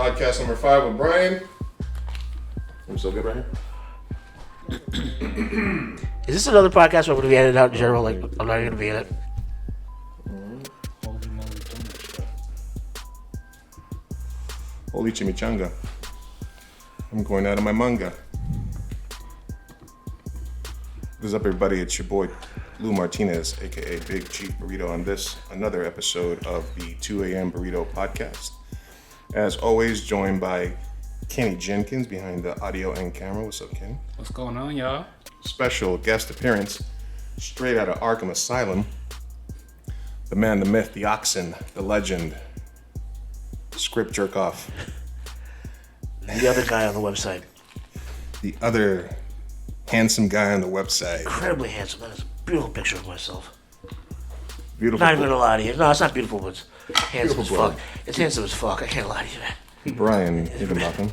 Podcast number 5 with Brian. I'm so good right here. Is this another podcast where I'm going to be edited out in general? Like, I'm not even going to be in it. Holy moly, donut. Holy chimichanga. I'm going out of my manga. What's up, everybody? It's your boy, Lou Martinez, a.k.a. Big Chief Burrito, on this, another episode of the 2 a.m. Burrito Podcast. As always, joined by Kenny Jenkins behind the audio and camera. What's up, Kenny? What's going on, y'all? Special guest appearance, straight out of Arkham Asylum. The man, the myth, the oxen, the legend, script jerk off. The other guy on the website. The other handsome guy on the website. Incredibly handsome. That is a beautiful picture of myself. Beautiful. Not even gonna lie to you. No, it's not beautiful, but it's handsome Beautiful as boy. fuck. It's handsome as fuck. I can't lie to you, man. Brian Higginbotham.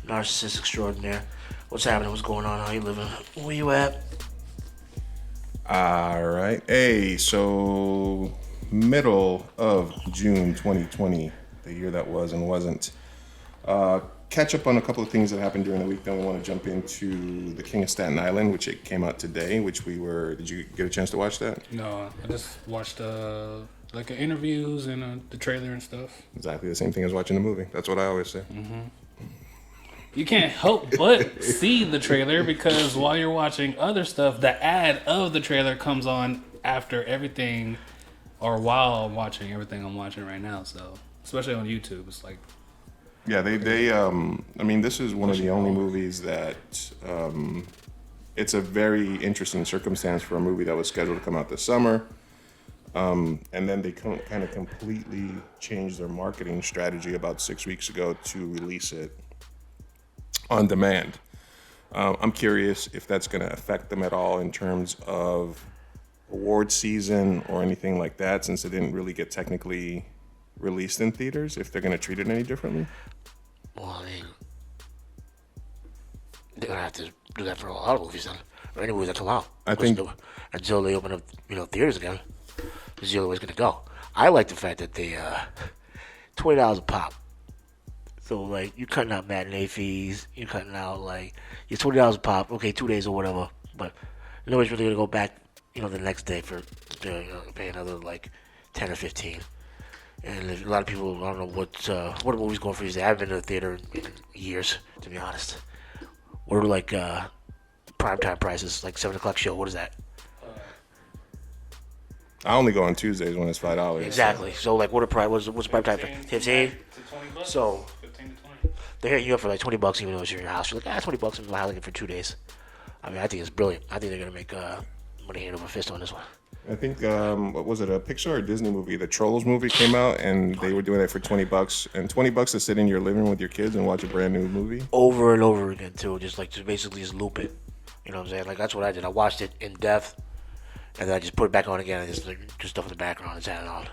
Narcissist extraordinaire. What's happening? What's going on? How you living? Where you at? All right. Hey, so middle of June 2020, the year that was and wasn't. Catch up on a couple of things that happened during the week. Then we want to jump into The King of Staten Island, which it came out today, did you get a chance to watch that? No, I just watched interviews and the trailer and stuff. Exactly the same thing as watching the movie. That's what I always say. You can't help but see the trailer because while you're watching other stuff, the ad of the trailer comes on after everything, or while I'm watching everything I'm watching right now. So, especially on YouTube, it's like. Yeah, this is one of the only movies that, it's a very interesting circumstance for a movie that was scheduled to come out this summer. And then they kind of completely changed their marketing strategy about 6 weeks ago to release it on demand. I'm curious if that's going to affect them at all in terms of award season or anything like that, since it didn't really get technically released in theaters, if they're going to treat it any differently. Well, I mean, they're gonna have to do that for a lot of movies then, or any movie that's allowed. I think until they open up, theaters again, this is the only way it's gonna go. I like the fact that they $20 a pop. So like, you're cutting out matinee fees, you're cutting out like your $20 a pop. Okay, 2 days or whatever, but nobody's really gonna go back, the next day for pay another like 10 or 15. And a lot of people, I don't know what are movies going for these days. I haven't been to the theater in years, to be honest. What are like primetime prices, like 7 o'clock show? What is that? I only go on Tuesdays when it's $5. Exactly. So like, what's primetime? 15. So 15 to 20. they're hitting you up for like $20, even though it's in your house. You're like, $20. I'm housing it for 2 days. I mean, I think it's brilliant. I think they're gonna make money hand over fist on this one. I think, what was it, a Pixar or Disney movie? The Trolls movie came out, and they were doing it for $20. And $20 to sit in your living room with your kids and watch a brand new movie. Over and over again, too. Just basically just loop it. You know what I'm saying? Like, that's what I did. I watched it in depth, and then I just put it back on again and just stuff in the background and had it on.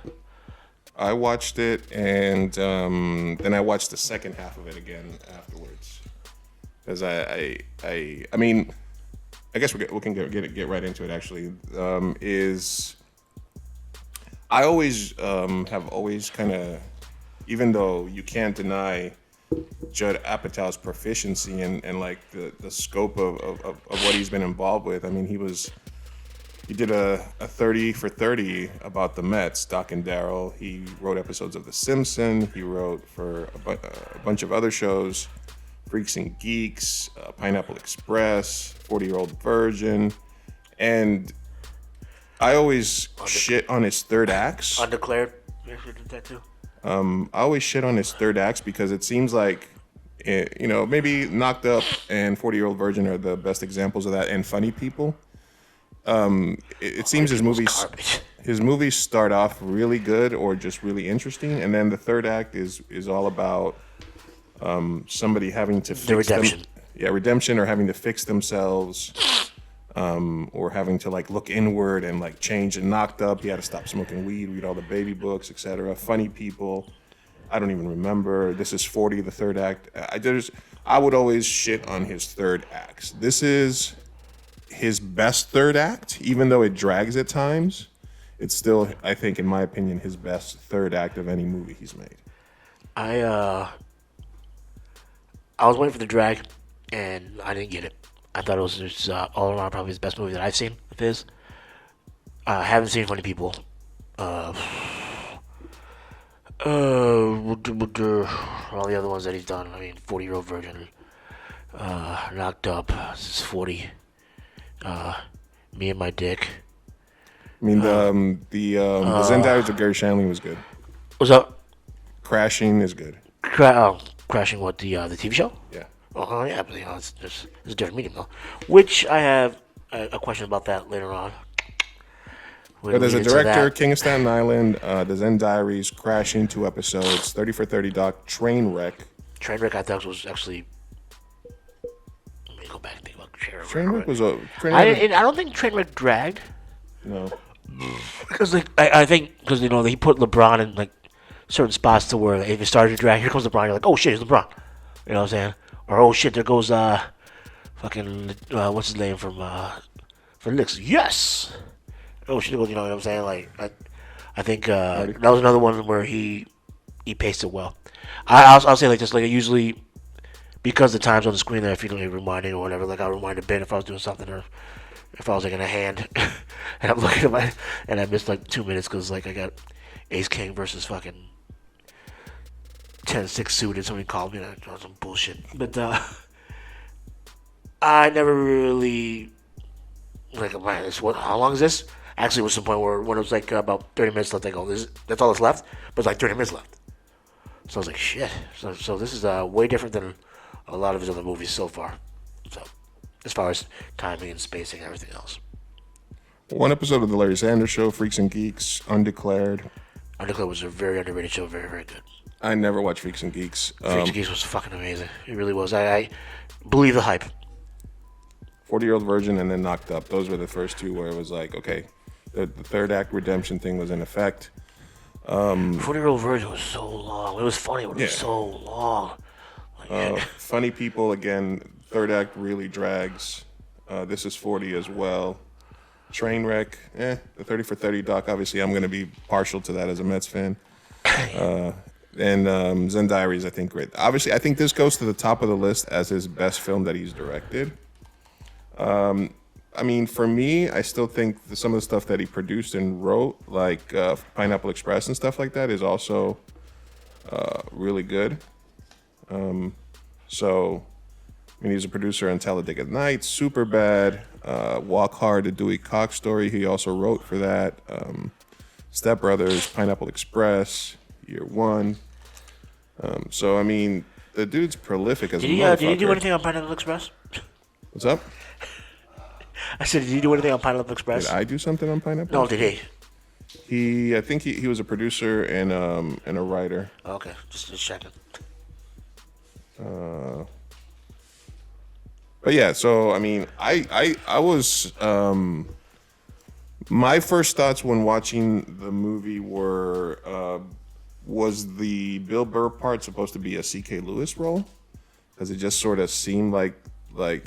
I watched it, and then I watched the second half of it again afterwards. Because I mean, I guess we can get right into it. Actually, I always have always kind of, even though you can't deny Judd Apatow's proficiency and like the scope of what he's been involved with. I mean, he did a 30 for 30 about the Mets, Doc and Daryl. He wrote episodes of The Simpsons. He wrote for a bunch of other shows. Freaks and Geeks, Pineapple Express, 40-Year-Old Virgin, and I always shit on his third acts. Undeclared? You actually did that too? I always shit on his third acts because it seems like, maybe Knocked Up and 40-Year-Old Virgin are the best examples of that, and Funny People. It seems his movies start off really good or just really interesting, and then the third act is all about somebody having to fix redemption. Redemption, or having to fix themselves, or having to like look inward and like change. And Knocked Up, he had to stop smoking weed, read all the baby books, etc. Funny People, I don't even remember. This is 40, the third act. I would always shit on his third acts. This is his best third act, even though it drags at times. It's still, I think, in my opinion, his best third act of any movie he's made. I was waiting for the drag, and I didn't get it. I thought it was just, all around probably his best movie that I've seen of his. I haven't seen Funny People. All the other ones that he's done. I mean, 40-Year-Old Virgin, Knocked Up, this is 40. Me and My Dick. I mean, the Zen Diaries of Gary Shandling was good. What's up? Crashing is good. Crashing what, the TV show? Yeah. Oh, yeah, but it's a different medium, though. Which I have a question about that later on. But there's a director, King of Staten Island, the Zen Diaries, Crashing, 2 episodes, 30 for 30 doc, Trainwreck. Trainwreck, I thought was actually. Let me go back and think about Trainwreck. Trainwreck was a. I don't think Trainwreck dragged. No. Because I think because he put LeBron in like certain spots to where if it started to drag, here comes LeBron. You're like, oh shit, it's LeBron. You know what I'm saying? Or oh shit, there goes fucking what's his name from Knicks? Yes. Oh shit, you know what I'm saying? Like I think that was another one where he paced it well. I'll say like this, like usually because the time's on the screen there, if you don't even remind it or whatever, like I'll remind Ben if I was doing something or if I was like in a hand and I'm looking at and I missed like 2 minutes because like I got Ace King versus fucking 10-6 suited. Somebody called me and I was some bullshit. But I never really like man, how long is this? Actually, it was some point where when it was like about 30 minutes left, I go, that's all that's left? But it's like 30 minutes left. So I was like, shit. So this is way different than a lot of his other movies so far. So as far as timing and spacing and everything else. 1 episode of The Larry Sanders Show, Freaks and Geeks, Undeclared. Undeclared was a very underrated show, very, very good. I never watched Freaks and Geeks. Freaks and Geeks was fucking amazing. It really was. I believe the hype. 40-Year-Old Virgin and then Knocked Up. Those were the first two where it was like, okay, the third act redemption thing was in effect. 40-Year-Old Virgin was so long. It was funny, but it was so long. Like, Funny People, again, third act really drags. This is 40 as well. Trainwreck, the 30 for 30 doc, obviously I'm going to be partial to that as a Mets fan. And Zen Diaries, I think, great. Obviously, I think this goes to the top of the list as his best film that he's directed. I mean, for me, I still think some of the stuff that he produced and wrote, like Pineapple Express and stuff like that, is also really good. So, I mean, he's a producer on Talladega Nights, Superbad, Walk Hard, the Dewey Cox Story. He also wrote for that. Step Brothers, Pineapple Express, Year One. So, I mean, the dude's prolific as a motherfucker. Did he do anything on Pineapple Express? What's up? I said, did he do anything on Pineapple Express? Did I do something on Pineapple? No, did he? I think he was a producer and a writer. Okay, just checking. But yeah, so I mean, I was my first thoughts when watching the movie were was the Bill Burr part supposed to be a C.K. Lewis role? Because it just sort of seemed like,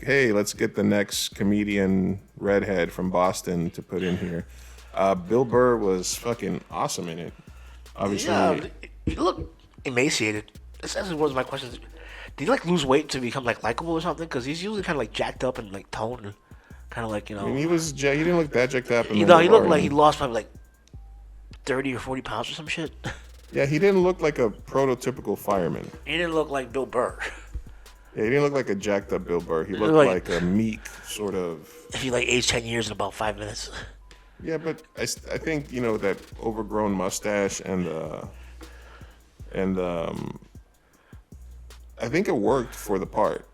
hey, let's get the next comedian redhead from Boston to put in here. Bill Burr was fucking awesome in it. Obviously, yeah, he looked emaciated. This actually was my question. Did he like lose weight to become like likable or something? Because he's usually kind of like jacked up and like toned, and kind of like I mean, he didn't look that jacked up. He looked like he lost probably like 30 or 40 pounds or some shit. Yeah, he didn't look like a prototypical fireman. He didn't look like Bill Burr. Yeah, he didn't look like a jacked up Bill Burr. He looked like a meek sort of. If he like aged 10 years in about 5 minutes. Yeah, but I think that overgrown mustache and I think it worked for the part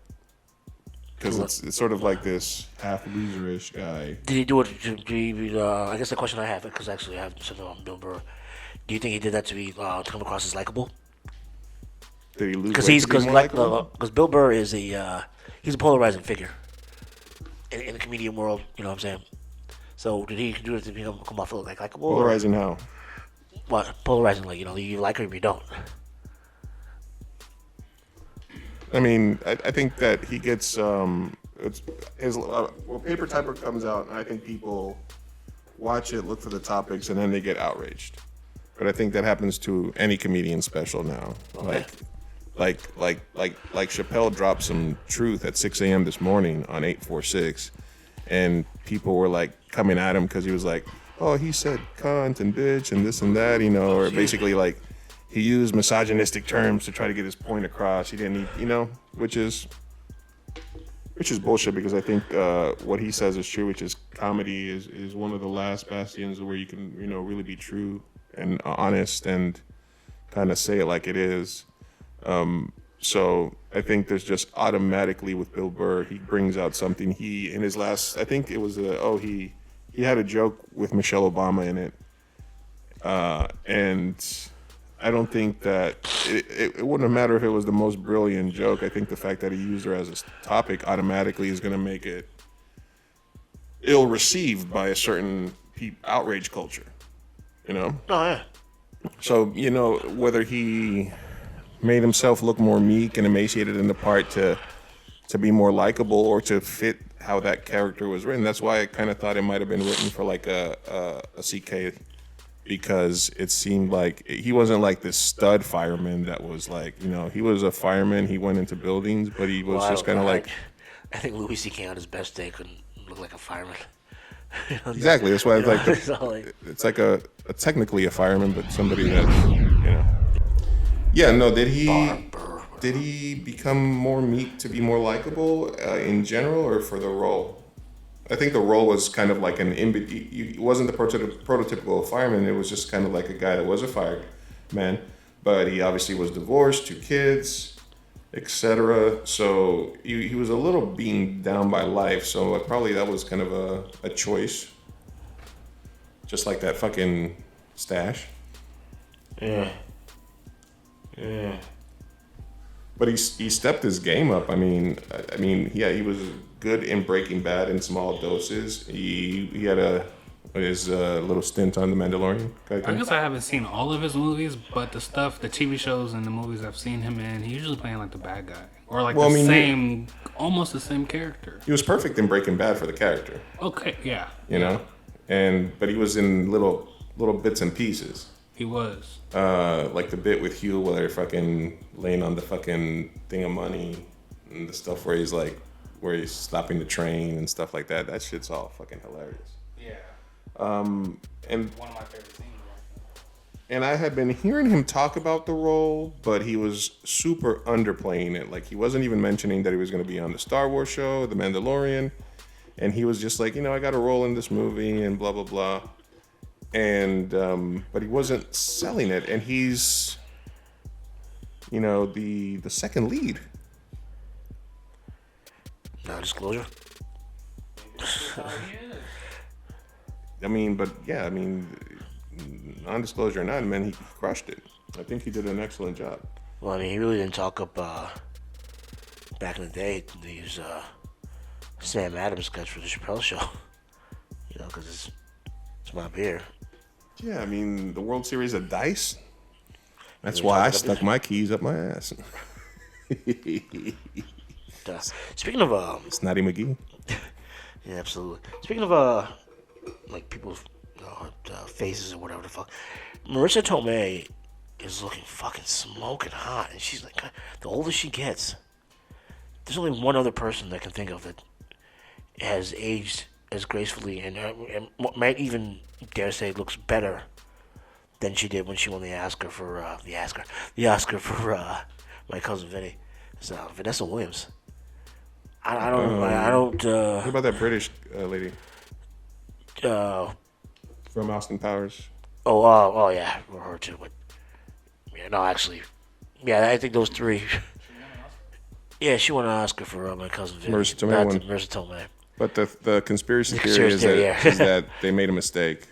because it's sort of like this half loserish guy. Did he do it? I guess the question I have, because actually I have something on Bill Burr. Do you think he did that to come across as likable? Did he lose? Because Bill Burr is he's a polarizing figure in the comedian world. You know what I'm saying? So did he do it to come off like likable? Polarizing how? What polarizing? Like you like him or you don't. I mean, I think that he gets Paper Tiger comes out, and I think people watch it, look for the topics, and then they get outraged. but I think that happens to any comedian special now. Okay. Like Chappelle dropped some truth at 6 a.m. this morning on 846, and people were like coming at him because he was like, oh, he said cunt and bitch and this and that, or basically like he used misogynistic terms to try to get his point across. He didn't, which is bullshit, because I think what he says is true, which is comedy is one of the last bastions where you can, really be true and honest and kind of say it like it is. So I think there's just automatically with Bill Burr, he brings out something. He, in his last, I think it was, he had a joke with Michelle Obama in it. And I don't think that, it wouldn't matter if it was the most brilliant joke. I think the fact that he used her as a topic automatically is going to make it ill-received by a certain outrage culture, Oh, yeah. So, whether he made himself look more meek and emaciated in the part to be more likable or to fit how that character was written. That's why I kind of thought it might have been written for like a CK, because it seemed like he wasn't like this stud fireman that was like, he was a fireman. He went into buildings, but he was just kind of like. I think Louis C.K. on his best day couldn't look like a fireman. Exactly. That's why it's like a technically a fireman, but somebody that's, Yeah, no, did he become more meek to be more likable in general, or for the role? I think the role was kind of like he wasn't the prototypical fireman. It was just kind of like a guy that was a fireman, but he obviously was divorced, 2 kids, etc. So he was a little beaten down by life. So probably that was kind of a choice, just like that fucking stash. Yeah. But he stepped his game up. I mean, yeah, he was good in Breaking Bad in small doses. He had his little stint on The Mandalorian. I guess I haven't seen all of his movies, but the TV shows and the movies I've seen him in, he's usually playing like the bad guy or like almost the same character. He was perfect in Breaking Bad for the character. Okay, yeah. But he was in little bits and pieces. He was. Like the bit with Hugh where they're fucking laying on the fucking thing of money and the stuff where he's stopping the train and stuff like that. That shit's all fucking hilarious. Yeah. And One of my favorite scenes. And I had been hearing him talk about the role, but he was super underplaying it. Like he wasn't even mentioning that he was going to be on the Star Wars show, The Mandalorian. And he was just like, I got a role in this movie and blah, blah, blah. And but he wasn't selling it, and he's the second lead. Non-disclosure. Non-disclosure or not, man, he crushed it. I think he did an excellent job. Well, he really didn't talk up back in the day. They use Sam Adams sketch for the Chappelle Show. Because it's my beer. Yeah, the World Series of Dice. That's why I stuck my keys up my ass. Speaking of Snotty McGee. Yeah, absolutely. Speaking of like people's faces or whatever the fuck, Marissa Tomei is looking fucking smoking hot, and she's like, the older she gets, there's only one other person that I can think of that has aged as gracefully and might even dare say looks better than she did when she won the Oscar for My Cousin Vinny. It's Vanessa Williams. I don't. What about that British lady? From Austin Powers. Oh yeah, her too. But yeah, no, actually, yeah, I think those 3. Yeah, she won an Oscar for My Cousin Vinny. Marissa Tomei. But the conspiracy theory is that they made a mistake.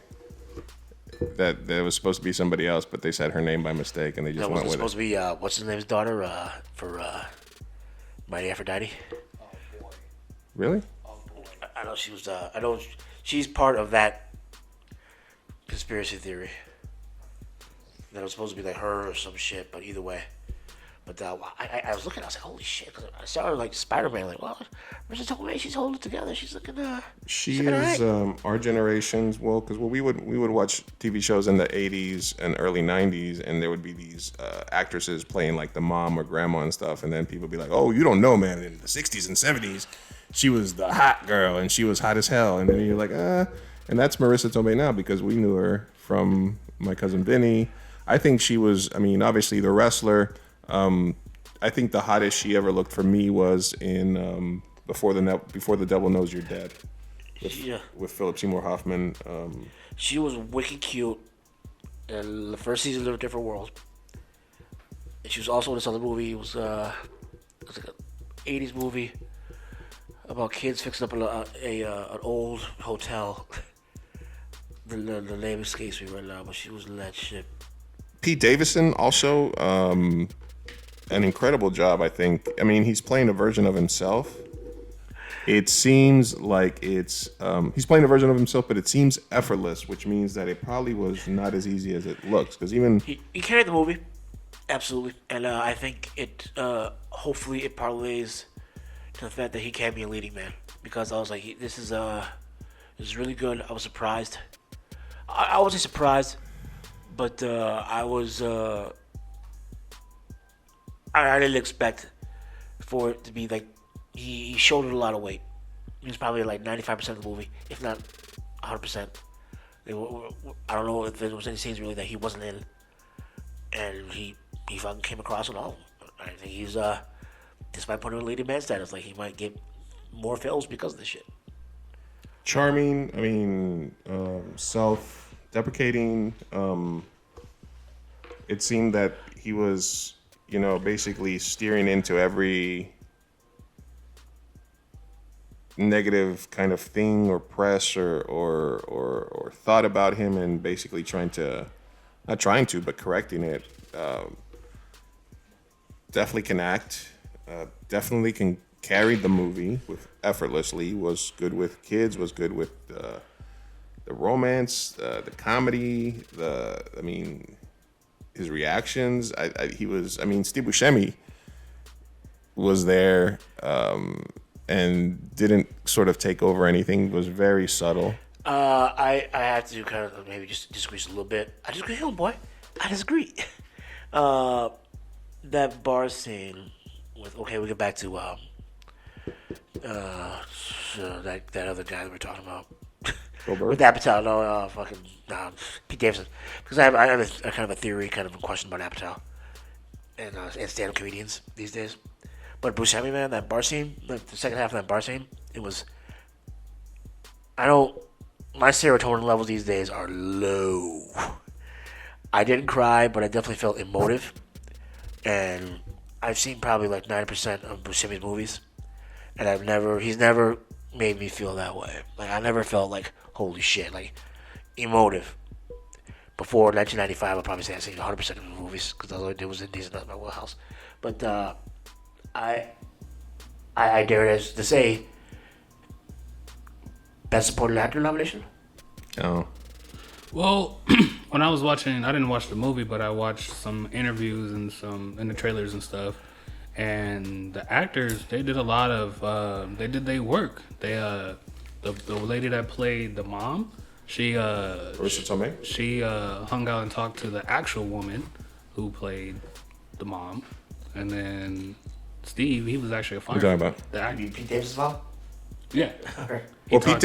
That there was supposed to be somebody else, but they said her name by mistake, and they just went with it. Supposed to be what's his name's daughter for Mighty Aphrodite. Oh boy. Really? Oh boy. I know she was. I know she's part of that conspiracy theory. That it was supposed to be like her or some shit, but either way. But I was looking, I was like, holy shit. 'Cause I saw her like Spider-Man, like, well, Marissa Tomei, she's holding it together. She's looking, She is our generation's, well, because we would watch TV shows in the 80s and early 90s, and there would be these actresses playing like the mom or grandma and stuff, and then people would be like, oh, you don't know, man, in the 60s and 70s, she was the hot girl, and she was hot as hell, and then you're like, and that's Marissa Tomei now, because we knew her from My Cousin Vinny. I think she was, I mean, obviously the wrestler. I think the hottest she ever looked for me was in Before the Devil Knows You're Dead with Philip Seymour Hoffman. She was wicked cute. And the first season of A Different World. And she was also in this other movie. It was like an 80s movie about kids fixing up an old hotel. The name escapes me right now, but she was in that shit. Pete Davidson also, an incredible job, I think. I mean, he's playing a version of himself. It seems like he's playing a version of himself, but it seems effortless, which means that it probably was not as easy as it looks. Because even he carried the movie, absolutely, and I think it hopefully it parlays to the fact that he can be a leading man. Because I was like, this is really good. I was surprised. I wasn't surprised, but I was. I didn't expect for it to be like he shouldered a lot of weight. He was probably like 95% of the movie, if not 100%. I don't know if there was any scenes really that he wasn't in, and he fucking came across on all of them. I think he's despite putting him in leading man status, like he might get more films because of this shit. Charming. I mean, self-deprecating. It seemed that he was, basically steering into every negative kind of thing or press or thought about him, and basically but correcting it. Definitely can act. Definitely can carry the movie effortlessly. Was good with kids. Was good with the romance, the comedy. His reactions. Steve Buscemi was there and didn't sort of take over anything. Was very subtle. I had to kind of maybe just disagree a little bit. I disagree, boy. I disagree. That bar scene with we get back to that other guy that we're talking about. With Apatow, Pete Davidson. Because I have a kind of a theory, kind of a question about Apatow and stand-up comedians these days. But Buscemi, man, that bar scene, the second half of that bar scene, it was. My serotonin levels these days are low. I didn't cry, but I definitely felt emotive. And I've seen probably like 90% of Buscemi's movies, and he's never made me feel that way. Like I never felt like holy shit, like emotive. Before 1995, I'd probably say I've seen 100% of the movies because all I did was Indies and that's my wheelhouse. But I dare to say best supporting actor nomination. Oh. Well, when I was watching, I didn't watch the movie, but I watched some interviews and the trailers and stuff. And the actors, they did a lot of, they did their work. They, the lady that played the mom, she hung out and talked to the actual woman who played the mom. And then Steve, he was actually a firefighter. What are you talking about? The actor, Pete Davidson's mom? Yeah. Pete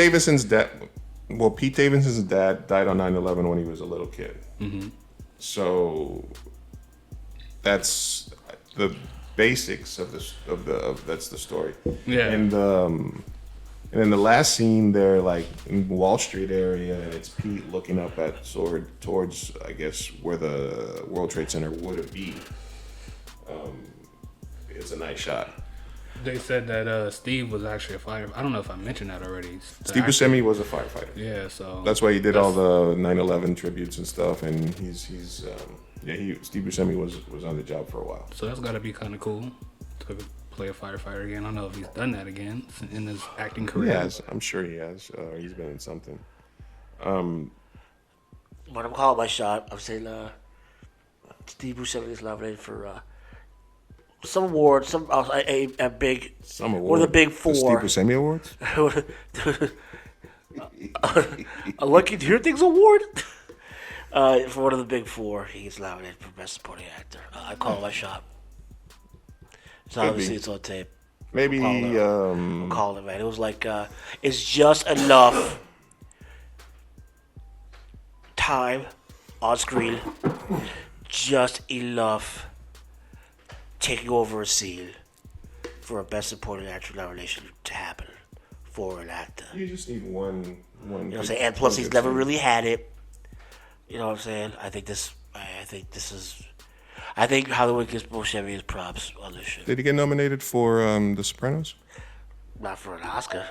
Davidson's dad died on 9/11 when he was a little kid. Mm-hmm. So that's the basics of that's the story. Yeah. And then the last scene, they're like in Wall Street area, and it's Pete looking up towards I guess where the World Trade Center would be. It's a nice shot. They said that Steve was actually a firefighter. I don't know if I mentioned that already. Steve Buscemi was a firefighter. Yeah, so that's why he did all the 9/11 tributes and stuff, and Steve Buscemi was on the job for a while. So that's got to be kind of cool to play a firefighter again. I don't know if he's done that again in his acting career. He has. I'm sure he has. He's been in something. When I'm calling my shot, I'm saying Steve Buscemi is nominated for some award, some a big, Some award. one of the big The Steve four. Buscemi Awards? A Lucky to Hear Things award. For one of the big four, he's nominated for Best Supporting Actor. I call my shot. So obviously it's on tape. Maybe, I'm calling it, man. It was like, it's just enough time on screen, just enough taking over a scene for a Best Supporting Actor nomination to happen for an actor. you just need one. You know what I'm saying? And plus, he's never really had it. You know what I'm saying? I think Hollywood gives Buscemi his props on this shit. Did he get nominated for The Sopranos? Not for an Oscar.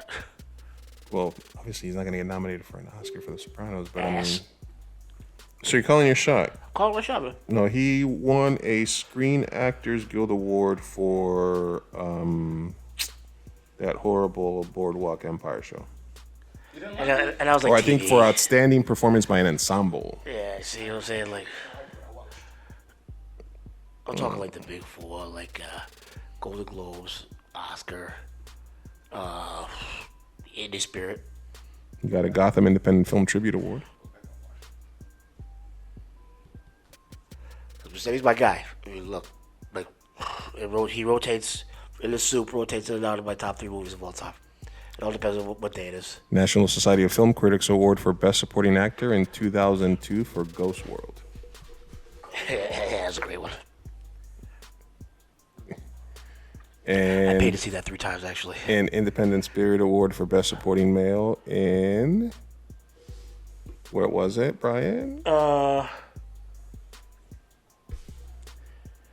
Well, obviously he's not going to get nominated for an Oscar for The Sopranos, but Ass. I mean... So you're calling your shot? Call my shot, man. No, he won a Screen Actors Guild Award for that horrible Boardwalk Empire show. And I was like, Or I think TV. for outstanding performance by an ensemble. Yeah, see what I'm saying? Like, I'm talking like the big four, like Golden Globes, Oscar, Indie Spirit. You got a Gotham Independent Film Tribute Award. Buscemi's my guy. I mean, look, like, he rotates in the soup, rotates in and out of my top 3 movies of all time. It all depends on what day it is. National Society of Film Critics Award for Best Supporting Actor in 2002 for Ghost World. Yeah, that's a great one. I And paid to see that 3 times, actually. an Independent Spirit Award for Best Supporting Male in... Where was it, Brian?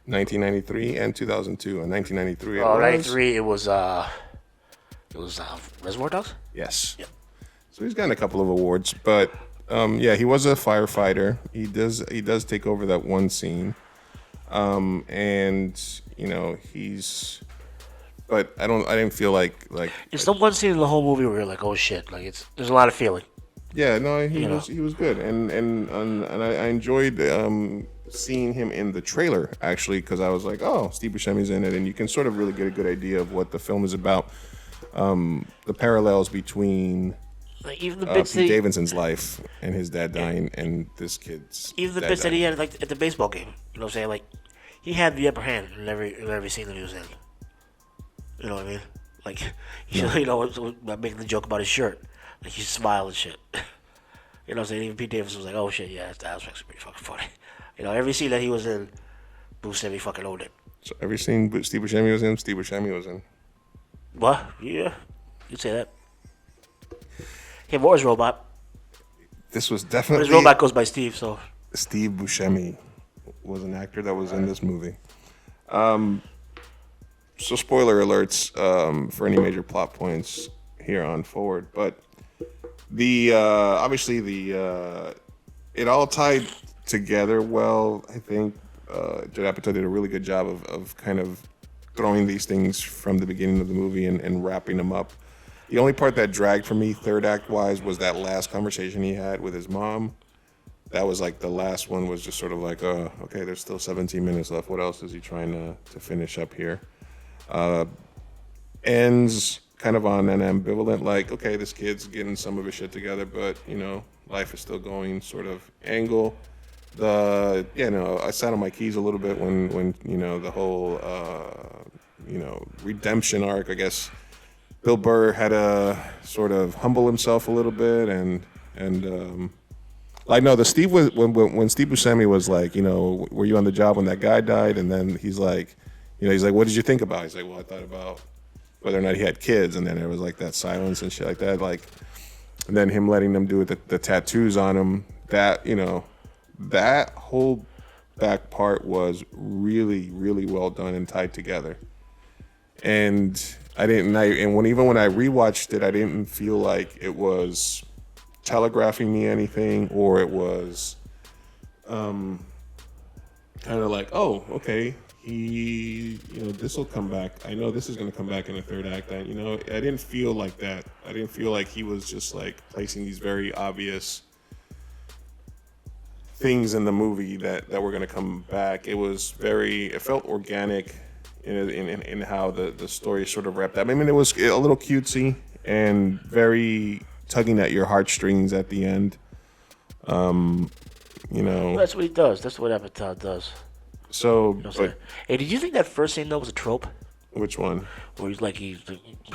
1993 and 2002. In 1993, it was... 93, it was Reservoir Dogs? Yes. Yep. So he's gotten a couple of awards, but yeah, he was a firefighter. He does take over that one scene, and you know but I didn't feel like It's the one scene in the whole movie where you're like, oh shit, like there's a lot of feeling. yeah, no, he You know. was good, and I enjoyed seeing him in the trailer actually, because I was like, oh, Steve Buscemi's in it, and you can sort of really get a good idea of what the film is about. The parallels between Like even the Pete bits Davidson's life and his dad dying and this kid's even the dad bits that he dying. had like at the baseball game. You know what I'm saying? Like he had the upper hand in every scene that he was in. You know what I mean? Like you know, I'm making the joke about his shirt. Like he smiled and shit. You know what I'm saying? Even Pete Davidson was like, oh shit, yeah, that was actually pretty fucking funny. You know, every scene that he was in, Buscemi fucking owned it. So every scene Steve Buscemi was in, Steve Buscemi was in. What? Yeah, you'd say that. Him or his robot. This was But definitely his robot goes by Steve, so. Steve Buscemi was an actor that was in this movie. So spoiler alerts for any major plot points here on forward, but the obviously the it all tied together well. I think Judd Apatow did a really good job of kind of throwing these things from the beginning of the movie and wrapping them up. The only part that dragged for me, third act wise, was that last conversation he had with his mom. That was like the last one was just sort of like, okay, there's still 17 minutes left. What else is he trying to finish up here? Ends kind of on an ambivalent, like, okay, this kid's getting some of his shit together, but, you know, life is still going sort of angle. I sat on my keys a little bit when you know, the whole, redemption arc, I guess. Bill Burr had to sort of humble himself a little bit like, no, the Steve was when Steve Buscemi was like, you know, were you on the job when that guy died? And then he's like, what did you think about? He's like, well, I thought about whether or not he had kids, and then there was like that silence and shit like that, like, and then him letting them do the tattoos on him. That, you know, that whole back part was really, really well done and tied together. And when I rewatched it, I didn't feel like it was telegraphing me anything, or it was kind of like, oh, okay, this will come back. I know this is going to come back in the third act. I didn't feel like that. I didn't feel like he was just like placing these very obvious things in the movie that were going to come back. It felt organic. in how the story sort of wrapped up. I mean, it was a little cutesy and very tugging at your heartstrings at the end. That's what he does. That's what Apatow does. So, hey, did you think that first scene though was a trope? Which one? Where he's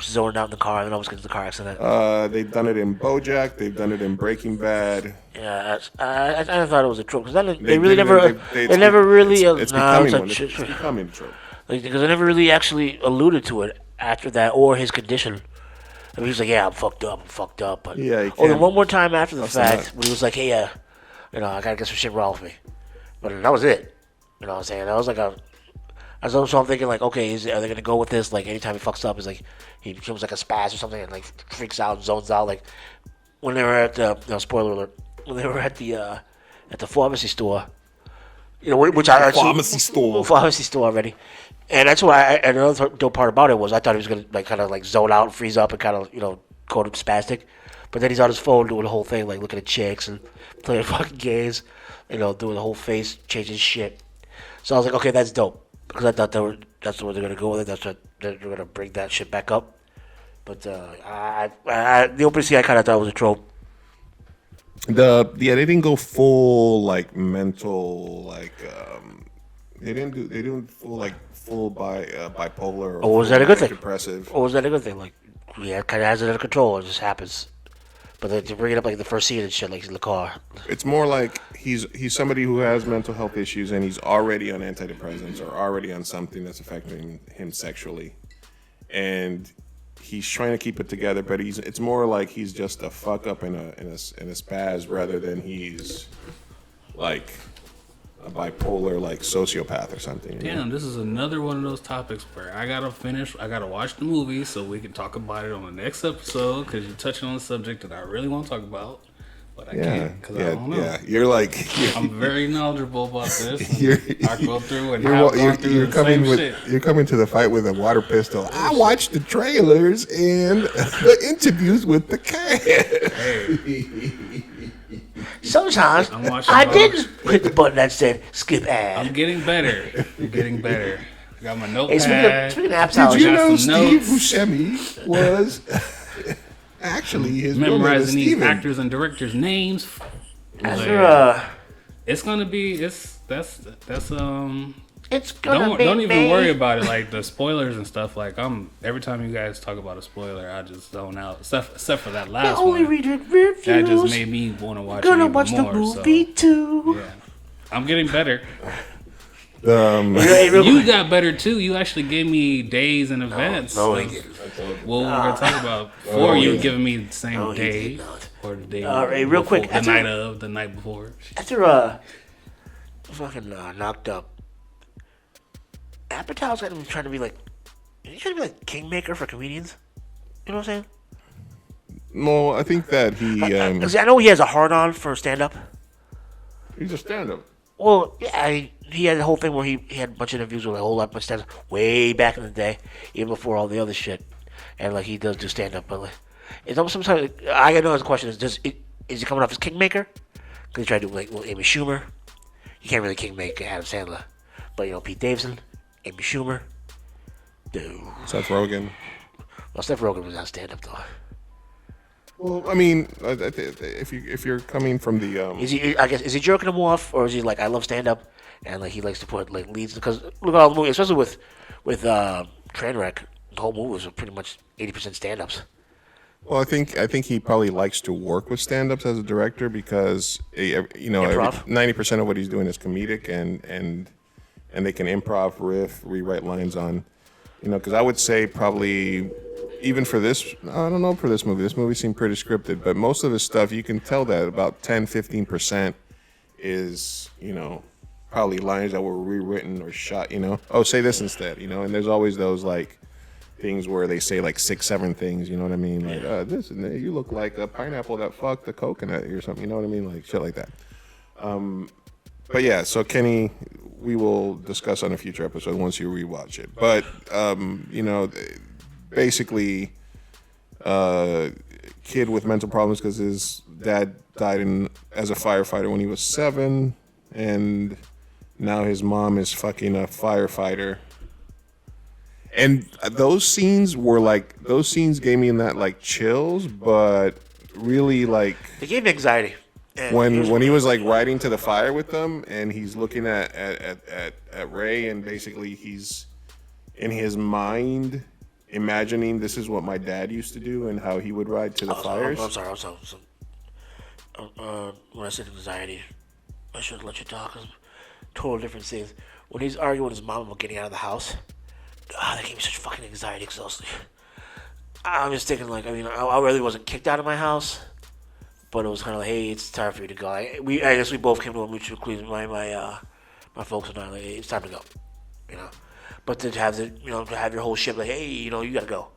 zoning out in the car and then almost gets in the car accident. They've done it in BoJack. They've done it in Breaking Bad. Yeah, I thought it was a trope because they really never. They never really. It's becoming one. It's becoming a trope. Because I never really actually alluded to it after that or his condition. I mean, he was like, "Yeah, I'm fucked up." But yeah, then one more time after the fact, when he was like, "Hey, I gotta get some shit wrong with me," but that was it. You know what I'm saying? That was like so I'm thinking like, okay, are they gonna go with this? Like, anytime he fucks up, is like he becomes like a spaz or something and like freaks out, zones out. Like when they were at the spoiler alert, when they were at the pharmacy store, which I pharmacy store already. And that's why another dope part about it was I thought he was gonna like kind of like zone out and freeze up and kind of go to spastic, but then he's on his phone doing the whole thing like looking at chicks and playing fucking games, doing the whole face changing shit. So I was like, okay, that's dope because I thought that's where they're gonna go with it. That's what they're gonna bring that shit back up. But the opening scene I kind of thought was a trope. They didn't go full like mental like they didn't full bipolar. Or was that a good thing? Depressive. Or was that a good thing? Like, yeah, kind of has it under control. It just happens. But they bring it up like the first scene and shit, like in the car. It's more like he's somebody who has mental health issues and he's already on antidepressants or already on something that's affecting him sexually, and he's trying to keep it together. But it's more like he's just a fuck up in a spaz rather than he's like a bipolar like sociopath or something. Damn, this is another one of those topics where I gotta watch the movie so we can talk about it on the next episode because you're touching on a subject that I really want to talk about, but I can't because I don't know. Yeah, you're like I'm very knowledgeable about this. I go through and you're coming to the fight with a water pistol. I watched the trailers and the interviews with the cast. Hey. Sometimes I didn't hit the button that said skip ad. I'm getting better. I got my notepad. Hey, speaking of Apatow, did you know Steve Buscemi was actually his memorizing these actors and directors' names? It's gonna be that's It's gonna be don't even worry about it, like the spoilers and stuff. Like every time you guys talk about a spoiler, I just zone out. Except for that last one. That just made me want to watch it even more. The movie too. Yeah, I'm getting better. You got better too. You actually gave me days in advance. No, he didn't. What we're gonna talk about before you giving me the same day or the day. All right, real quick. The night before. After fucking knocked up. Apatow's got him trying to be like, he's trying to be like kingmaker for comedians. You know what I'm saying? No, I think that he. I know he has a hard-on for stand-up. He's a stand-up. Well, yeah, he had the whole thing where he had a bunch of interviews with a whole lot of stand-up way back in the day, even before all the other shit. And like he does do stand-up, but like, it's almost sometimes I gotta know the question is he coming off as kingmaker? Because he tried to do like Amy Schumer. You can't really kingmaker Adam Sandler, but Pete Davidson. Amy Schumer. Dude. Seth Rogen. Well, Seth Rogen was on stand-up, though. Well, I mean, if you're coming from the... is he jerking him off, or is he like, I love stand-up, and like he likes to put like leads? Because look at all the movies, especially with Trainwreck, the whole movie was pretty much 80% stand-ups. Well, I think he probably likes to work with stand-ups as a director because, 90% of what he's doing is comedic and they can improv, riff, rewrite lines on, because I would say probably, even for this, I don't know for this movie seemed pretty scripted, but most of his stuff, you can tell that about 10-15% is, probably lines that were rewritten or shot, oh, say this instead, and there's always those, like, things where they say, like, 6-7 things, you know what I mean? Like, this, and you look like a pineapple that fucked a coconut or something, you know what I mean? Like, shit like that. But yeah, so Kenny, we will discuss on a future episode once you rewatch it. But basically, kid with mental problems because his dad died as a firefighter when he was 7, and now his mom is fucking a firefighter. And those scenes gave me that like chills, but really like It gave me anxiety. when he was like riding to the fire with them, and he's looking at Ray, and basically he's in his mind imagining this is what my dad used to do and how he would ride to the fires. I'm sorry. When I said anxiety, I should have let you talk. Total different things. When he's arguing with his mom about getting out of the house, that gave me such fucking anxiety because I was thinking like, I mean, I really wasn't kicked out of my house, but it was kind of like, hey, it's time for you to go. I guess we both came to a mutual conclusion. My folks and I, like, hey, it's time to go, you know. But to have to have your whole ship like, hey, you gotta go.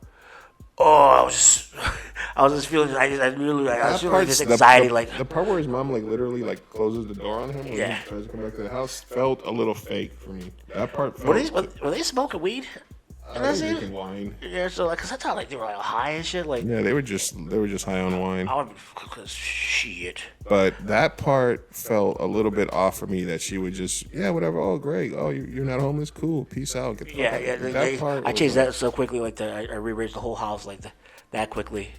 Oh, I was just feeling. I was feeling this anxiety. The part where his mom like literally like closes the door on him when he tries to come back to the house felt a little fake for me. That part felt. Were they smoking weed? They were drinking wine. Yeah, so cause that's how they were like high and shit. Like yeah, they were just high on wine. I would shit. But that part felt a little bit off for me. That she would just whatever. Oh great. Oh you're not homeless. Cool. Peace out. Get the fuck out. I changed that so quickly. Like I rearranged the whole house that quickly.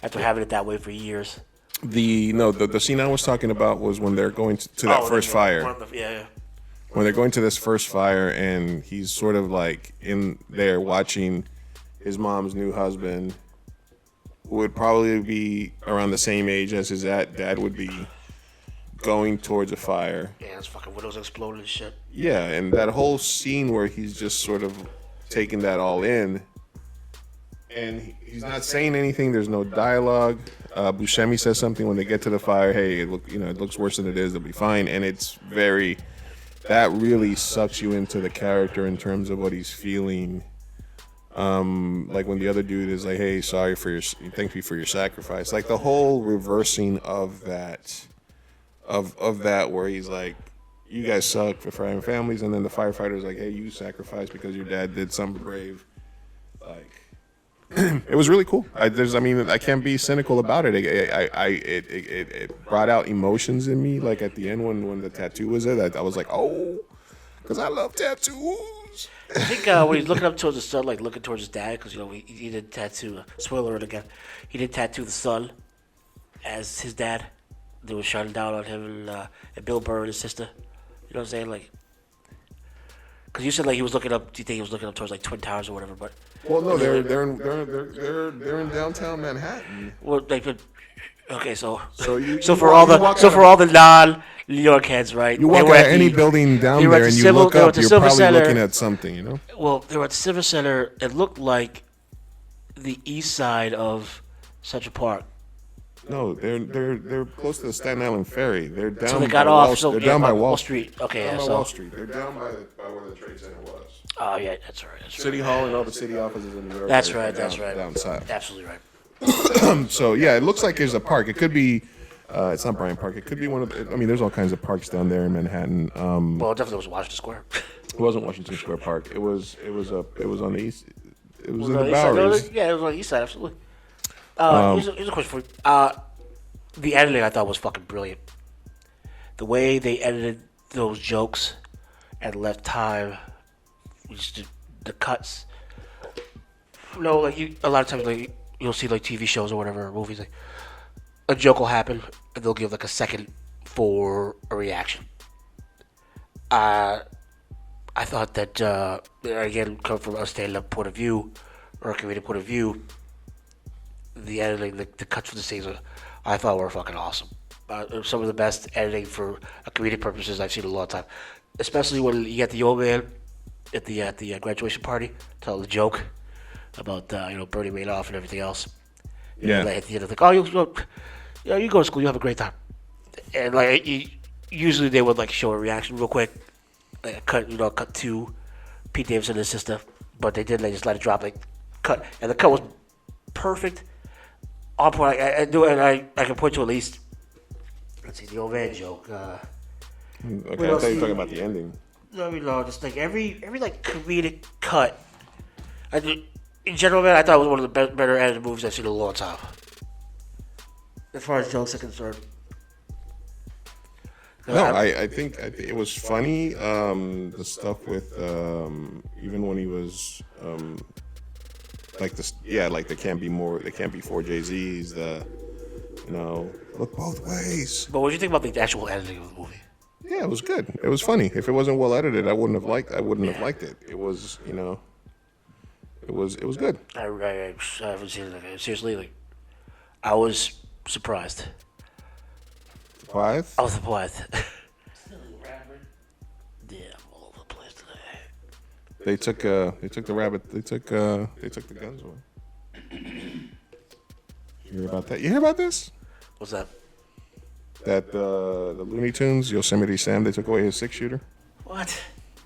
After having it that way for years. The scene I was talking about was when they're going to that first fire. When they're going to this first fire, and he's sort of like in there watching his mom's new husband, who would probably be around the same age as his dad would be, going towards a fire. Yeah, his fucking windows exploded and shit. Yeah, and that whole scene where he's just sort of taking that all in, and he's not saying anything. There's no dialogue. Buscemi says something when they get to the fire. Hey, it looks worse than it is. They'll be fine. And it's very. That really sucks you into the character in terms of what he's feeling. Like when the other dude is like, "Hey, thank you for your sacrifice." Like the whole reversing of that, of that, where he's like, "You guys suck for fighting families," and then the firefighter's like, "Hey, you sacrificed because your dad did something brave." Like, it was really cool. I can't be cynical about it. It brought out emotions in me. Like at the end when the tattoo was there, I was like, oh, because I love tattoos. I think when he's looking up towards the sun, like looking towards his dad, because he did tattoo. Spoiler alert again. He did tattoo the sun as his dad. They were shining down on him and Bill Burr and his sister. You know what I'm saying? Like, because you said like he was looking up. Do you think he was looking up towards like Twin Towers or whatever? But well, no, they're in downtown Manhattan. Well, okay, so for all the non-New York heads, right? You walk at any building down there and you look up, you're probably looking at something, Well, they were at the Civic Center. It looked like the east side of Central Park. No, they're close to the Staten Island Ferry. They're down. So they got off. They're down by Wall Street. Okay, down by Wall Street. They're down by where the Trade Center was. Oh yeah, that's right. City Hall and all the city offices in New York. That's right. Down south. Absolutely right. So yeah, it looks like there's a park. It could be. It's not Bryant Park. It could be one of. There's all kinds of parks down there in Manhattan. Well, it definitely was Washington Square. It wasn't Washington Square Park. It was on the east. It was in the Boweries. Yeah, it was on the east side. Absolutely. Here's a question for you. The editing I thought was fucking brilliant. The way they edited those jokes and left time, just the cuts. A lot of times like you'll see like TV shows or whatever, or movies, like a joke will happen and they'll give like a second for a reaction. I thought that again, coming from a stand-up point of view or a comedic point of view, the editing, the cuts for the scenes, I thought were fucking awesome. Some of the best editing for comedic purposes I've seen in a long time. Especially when you get the old man at the graduation party tell the joke about Bernie Madoff and everything else. Yeah. At the end, it's like, oh, you go to school, you have a great time. And like usually they would like show a reaction real quick, like a cut to Pete Davidson and his sister, but they did just let it drop, like cut, and the cut was perfect. On point. I can point to at least. Let's see the old man joke. Okay, I thought you were talking about the ending. No, just like every like comedic cut. In general, man, I thought it was one of the better edited movies I've seen in a long time. As far as jokes are concerned, No, I think it was funny. The stuff with even when he was like this, like there can't be more. There can't be 4 Jay-Z's. Look both ways. But what do you think about the actual editing of the movie? Yeah, it was good. It was funny. If it wasn't well edited, I wouldn't have liked it. It was, it was good. I haven't seen it. Seriously, like, I was surprised. Surprised? I was surprised. Yeah, I'm all over the place today. They took the rabbit. They took the guns away. You hear about that? You hear about this? What's that? That the Looney Tunes, Yosemite Sam, they took away his 6-shooter. What?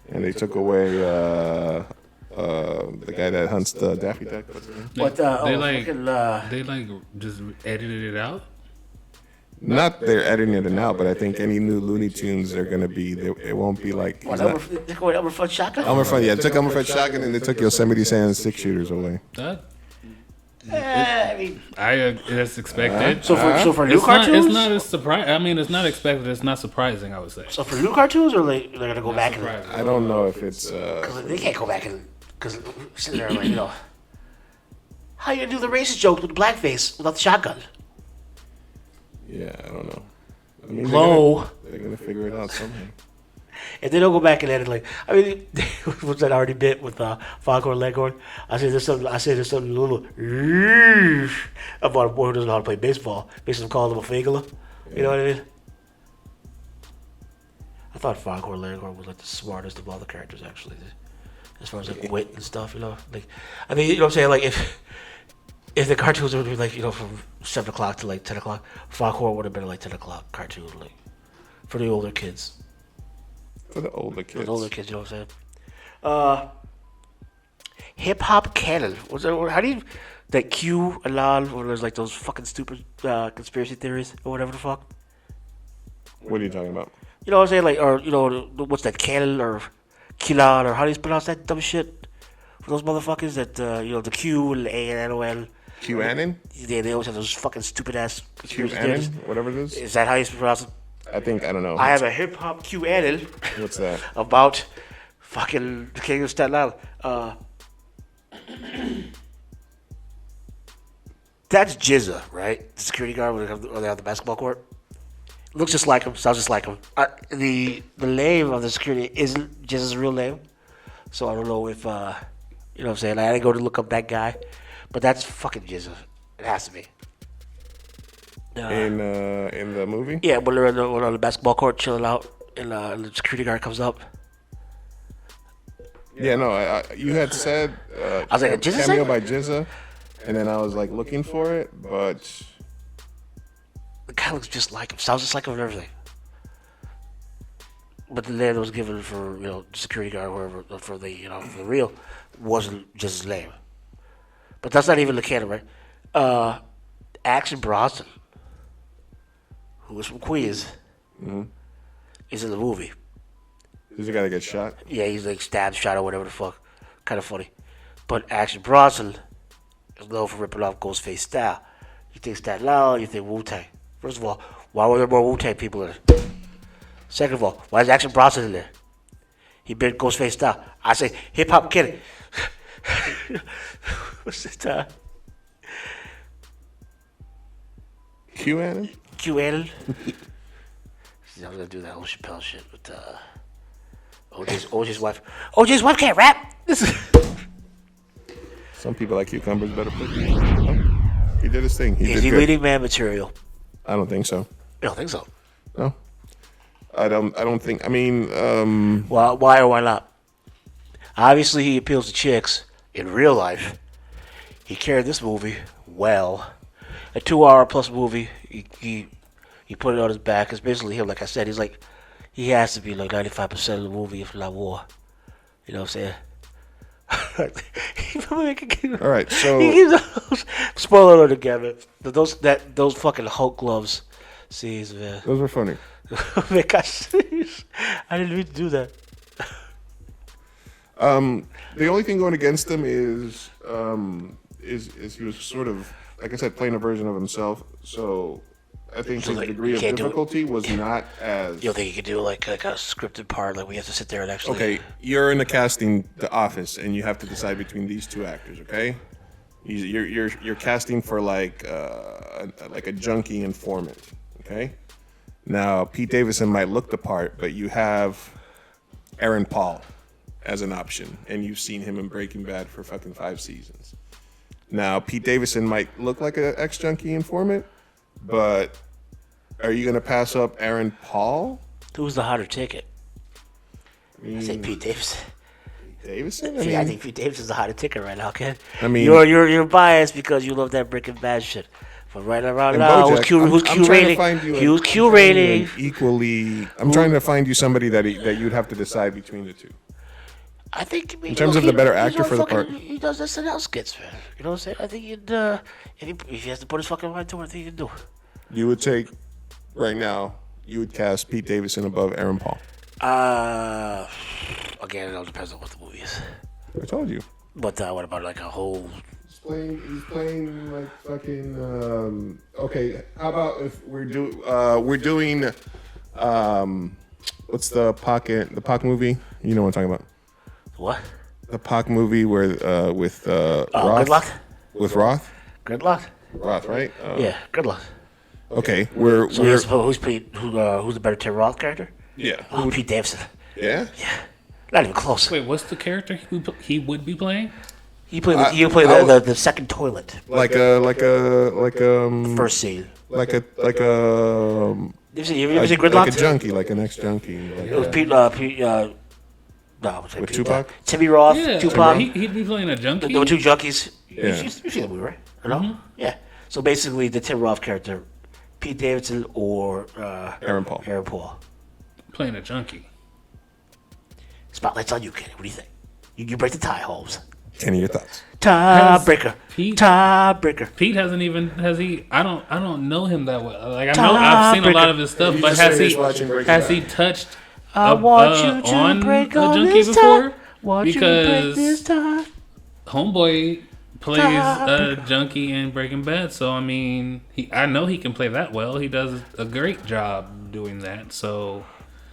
And they took away the guy that hunts the Daffy Duck. What's his name? They just edited it out. Not they're editing it out, but I think any new Looney Tunes they're gonna be. It won't be like. What? Elmer Fudd shotgun? Elmer Fudd, yeah. They took Elmer Fudd shotgun and they took Yosemite Sam's 6-shooters away. I mean, that's expected. So for new cartoons, it's not as surprising. I mean, it's not expected. It's not surprising. I would say. So for new cartoons, or they're gonna go back and I don't know if it's. Because they can't go back and because sitting there like how you gonna do the racist jokes with the blackface without the shotgun? Yeah, I don't know. I mean, they're gonna figure it out somehow. If they don't go back and edit, was that already bit with Foghorn Leghorn? I said there's something a little about a boy who doesn't know how to play baseball. Basically calling him a fagula. Yeah. You know what I mean? I thought Foghorn Leghorn was like the smartest of all the characters, actually, as far as like wit and stuff. Like I mean, you know what I'm saying? Like if the cartoons would be like from 7 o'clock to like 10 o'clock, Foghorn would have been like 10 o'clock cartoon, like for the older kids. For the older kids. For the older kids, you know what I'm saying? Hip hop canon. How do you that Q anon or there's like those fucking stupid conspiracy theories or whatever the fuck? What are you talking about? You know what I'm saying? Like, or what's that canon or Kilon or how do you pronounce that dumb shit? For those motherfuckers that the Q and the A and NON. QAnon? Yeah, they always have those fucking stupid ass conspiracy theories. QAnon? Whatever it is? Is that how you pronounce it? I don't know. I have a hip hop QAnon. What's that? About fucking the King of Staten Island. That's Jizza, right? The security guard when they have the basketball court. Looks just like him, sounds just like him. The name of the security isn't Jizza's real name, so I don't know if you know what I'm saying. I had to go to look up that guy, but that's fucking Jizza. It has to be. In the movie? Yeah, when they're on the basketball court chilling out, and the security guard comes up. Yeah, no, you had said I was like, a Jizza cameo segment? by Jizza, and then I was like looking for it, but the guy looks just like him, sounds just like him and everything. But the name that was given for security guard or whoever for the for the real wasn't just his name. But that's not even the canon, right? Action Bronson, who was from Queens, is in the movie. Is the guy that gets shot? Yeah, he's like stabbed, shot, or whatever the fuck. Kind of funny. But Action Bronson is known for ripping off Ghostface style. You think Staten Island, you think Wu-Tang. First of all, why were there more Wu-Tang people in it? Second of all, why is Action Bronson in there? He bit Ghostface style. I say, hip-hop kid. What's it? QAnon? QAnon. I was gonna do that whole Chappelle shit with OJ's wife. OJ's wife can't rap. Some people like cucumbers better put. Oh, he did his thing. Is he leading man material? I don't think so. I don't think so. No. I don't think. I mean, Well, why or why not? Obviously, he appeals to chicks in real life. He carried this movie well. A 2-hour plus movie. He put it on his back. It's basically him. Like I said, he has to be like 95% of the movie, if not more. You know what I'm saying? all right. So spoiler alert again, man. Those fucking Hulk gloves scenes, man. those were funny. Man, gosh, I didn't mean to do that. The only thing going against him is he was sort of, like I said, playing a version of himself. So I think So, his like, degree you of can't do it? difficulty was not as. You don't think you could do like a scripted part, like we have to sit there and actually? Okay, you're in the office, and you have to decide between these two actors. Okay, you're casting for like a junkie informant. Okay, now Pete Davidson might look the part, but you have Aaron Paul as an option, and you've seen him in Breaking Bad for fucking 5 seasons. Now Pete Davidson might look like an ex-junkie informant, but are you gonna pass up Aaron Paul? Who's the hotter ticket? I say Pete Davidson. Davidson? I think Pete Davidson's the hottest ticket right now, Ken. I mean- you're biased because you love that Breaking Bad shit. But right around now, who's Q rating? Who's Q rating? Equally, I'm trying to find you somebody that you'd have to decide between the two. I think In terms of the better actor for the part. He does SNL skits, man. You know what I'm saying? I think you'd if he has to put his fucking mind to it, I think he'd do it. You would take right now. You would cast Pete Davidson above Aaron Paul. Again, it all depends on what the movie is. I told you. But what about like a whole? He's playing like fucking. Okay, how about if we're doing what's the Pac movie? You know what I'm talking about. What? The Pac movie where with Roth. Gridlock? With Roth. Gridlock? Roth, right? Yeah, Gridlock. Okay, who's the better Tim Roth character? yeah. Pete Davidson. Yeah. Yeah, not even close. Wait, what's the character he would be playing? He played the second toilet. Like a First scene. like a You ever see Gridlock? like a junkie, like an ex-junkie. Like It was Pete. with Tupac? Timmy Roth, Yeah, Tupac. he'd be playing a junkie. There were two junkies. Yeah. You see the movie, right? You know? Yeah. So basically, the Tim Roth character, Pete Davidson or Aaron Paul. Aaron Paul. Playing a junkie. Spotlight's on you, Kenny. What do you think? You break the tie, Holmes. Kenny, your thoughts? Tiebreaker. Pete- Tiebreaker. Pete has he? I don't know him that well. Like I've seen a lot of his stuff, but has he touched? I want you to on break a all junkie this before? time. Want you to break this Because time. Homeboy plays a junkie in Breaking Bad, so I mean, I know he can play that well. He does a great job doing that. So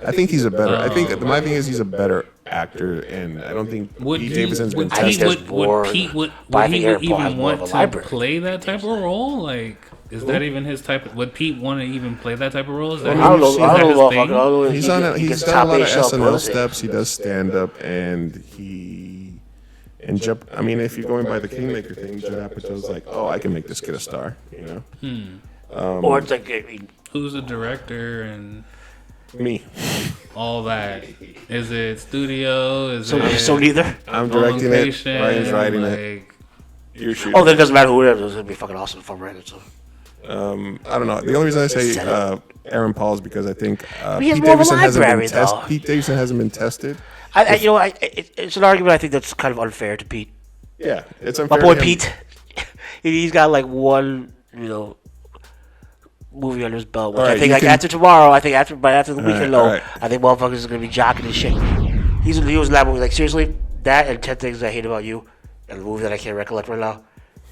I think he's a better. I think my thing is he's a better actor, and I don't think Pete Davidson's been tested. more- Would Pete but I think Aaron Paul even has more of want a to library. play that type of role? Like, is that even his type? Would Pete want to even play that type of role? Is that I don't know. is I that don't his know. thing? He's done a lot of SNL steps. He does stand up, and I mean, if you're going by the Kingmaker thing, Judd Apatow's like, oh, I can make this kid a star, you know. Or it's like, I mean, Who's the director and Me, all that? Is it studio? Is it so neither. I'm directing it. location? Ryan's writing it. Like, You're shooting. Oh, then it doesn't matter who it is. It's gonna be fucking awesome if I'm right. So. I don't know. The only reason I say Aaron Paul is because I think He has Pete more of a Davidson hasn't been library, though. tested. Pete Davidson hasn't been tested. It's an argument I think that's kind of unfair to Pete. Yeah, it's My unfair. boy to him. Pete, he's got like one, movie under his belt. Which All right, I think you like can- after tomorrow, I think after the weekend low, all right. I think motherfuckers is gonna be jocking his shit. He was in that movie. Like seriously, that and 10 Things I Hate About You, and the movie that I can't recollect right now,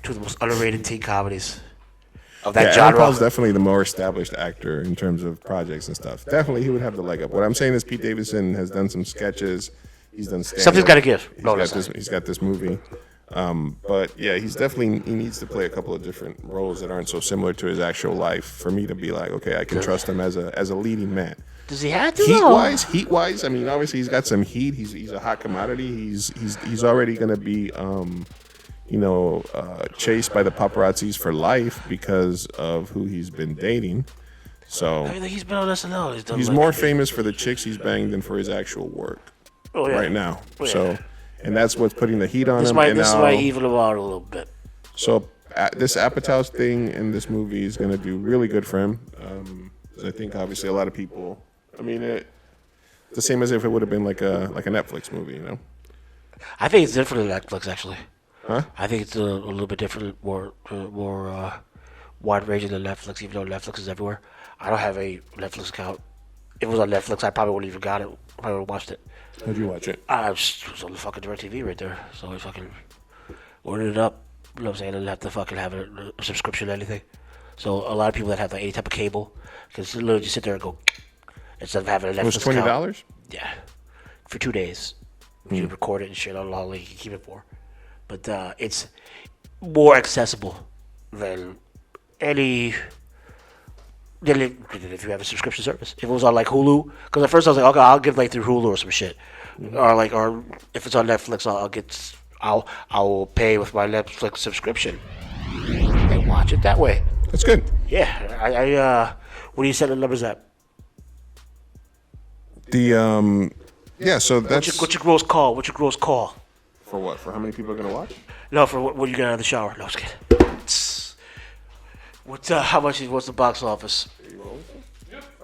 two of the most underrated teen comedies of that Yeah, Aaron genre. Paul's definitely the more established actor in terms of projects and stuff. Definitely, he would have the leg up. What I'm saying is Pete Davidson has done some sketches. He's done stand-up. Something's gotta give. He's got this movie. But yeah, he needs to play a couple of different roles that aren't so similar to his actual life for me to be like, okay, I can trust him as a leading man. Does he have to? Heat wise, I mean, obviously he's got some heat. He's a hot commodity. He's already gonna be chased by the paparazzis for life because of who he's been dating. So I mean, he's been on SNL. he's more famous for the chicks he's banged than for his actual work right now. So, and that's what's putting the heat on him. This might even him out a little bit. So this Apatow's thing in this movie is going to do really good for him. I think obviously a lot of people. I mean, the same as if it would have been like a Netflix movie, you know. I think it's different than Netflix, actually. Huh? I think it's a little bit different, more wide-ranging than Netflix, even though Netflix is everywhere. I don't have a Netflix account. If it was on Netflix, I probably wouldn't even got it. I probably would have watched it. How'd you watch it? I was on the fucking DirecTV right there. So I fucking ordered it up. You know what I'm saying? I didn't have to fucking have a subscription or anything. So a lot of people that have like any type of cable can literally just sit there and go instead of having a Netflix It was $20. account. Yeah, for 2 days. You can record it and shit on how long you can keep it for. But it's more accessible than any. Than if you have a subscription service. If it was on like Hulu, because at first I was like, okay, I'll give like through Hulu or some shit, or if it's on Netflix, I'll pay with my Netflix subscription and watch it that way. That's good. Yeah, I what do you set the numbers at? Yeah, so that's What's your gross call? What's your gross call? for what? For how many people are gonna watch? No, for what you get out of the shower. No, I was kidding. What's what's the box office?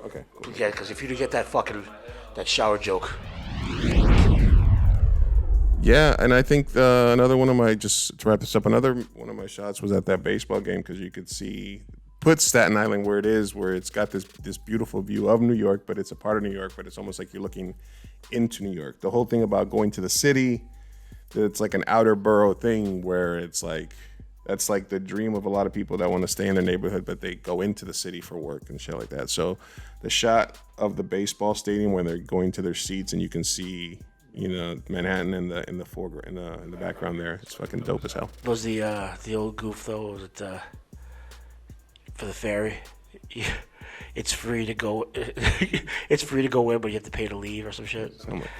Okay. Cool. Yeah, because if you didn't get that shower joke. Yeah, and I think another one of my, just to wrap this up, another one of my shots was at that baseball game because you could put Staten Island where it is, where it's got this beautiful view of New York, but it's a part of New York, but it's almost like you're looking into New York. The whole thing about going to the city, it's like an outer borough thing where it's like, that's like the dream of a lot of people that want to stay in their neighborhood, but they go into the city for work and shit like that. So the shot of the baseball stadium where they're going to their seats and you can see, Manhattan in the foreground, in the background there. It's fucking dope as hell. Was the old goof though? Was it for the ferry? It's free to go. It's free to go in, but you have to pay to leave or some shit. Something like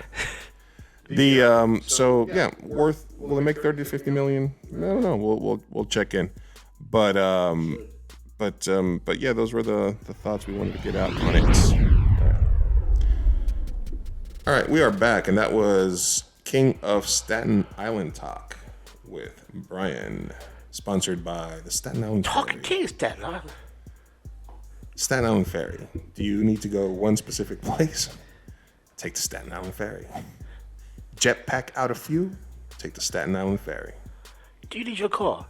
that. Will it make 30 to 50 million? I don't know. We'll check in. But yeah, those were the thoughts we wanted to get out on it. All right, we are back, and that was King of Staten Island Talk with Brian, sponsored by the Staten Island Ferry. Talking King of Staten Island. Staten Island Ferry. Do you need to go one specific place? Take the Staten Island Ferry. Jetpack out a few? Take the Staten Island Ferry. Do you need your car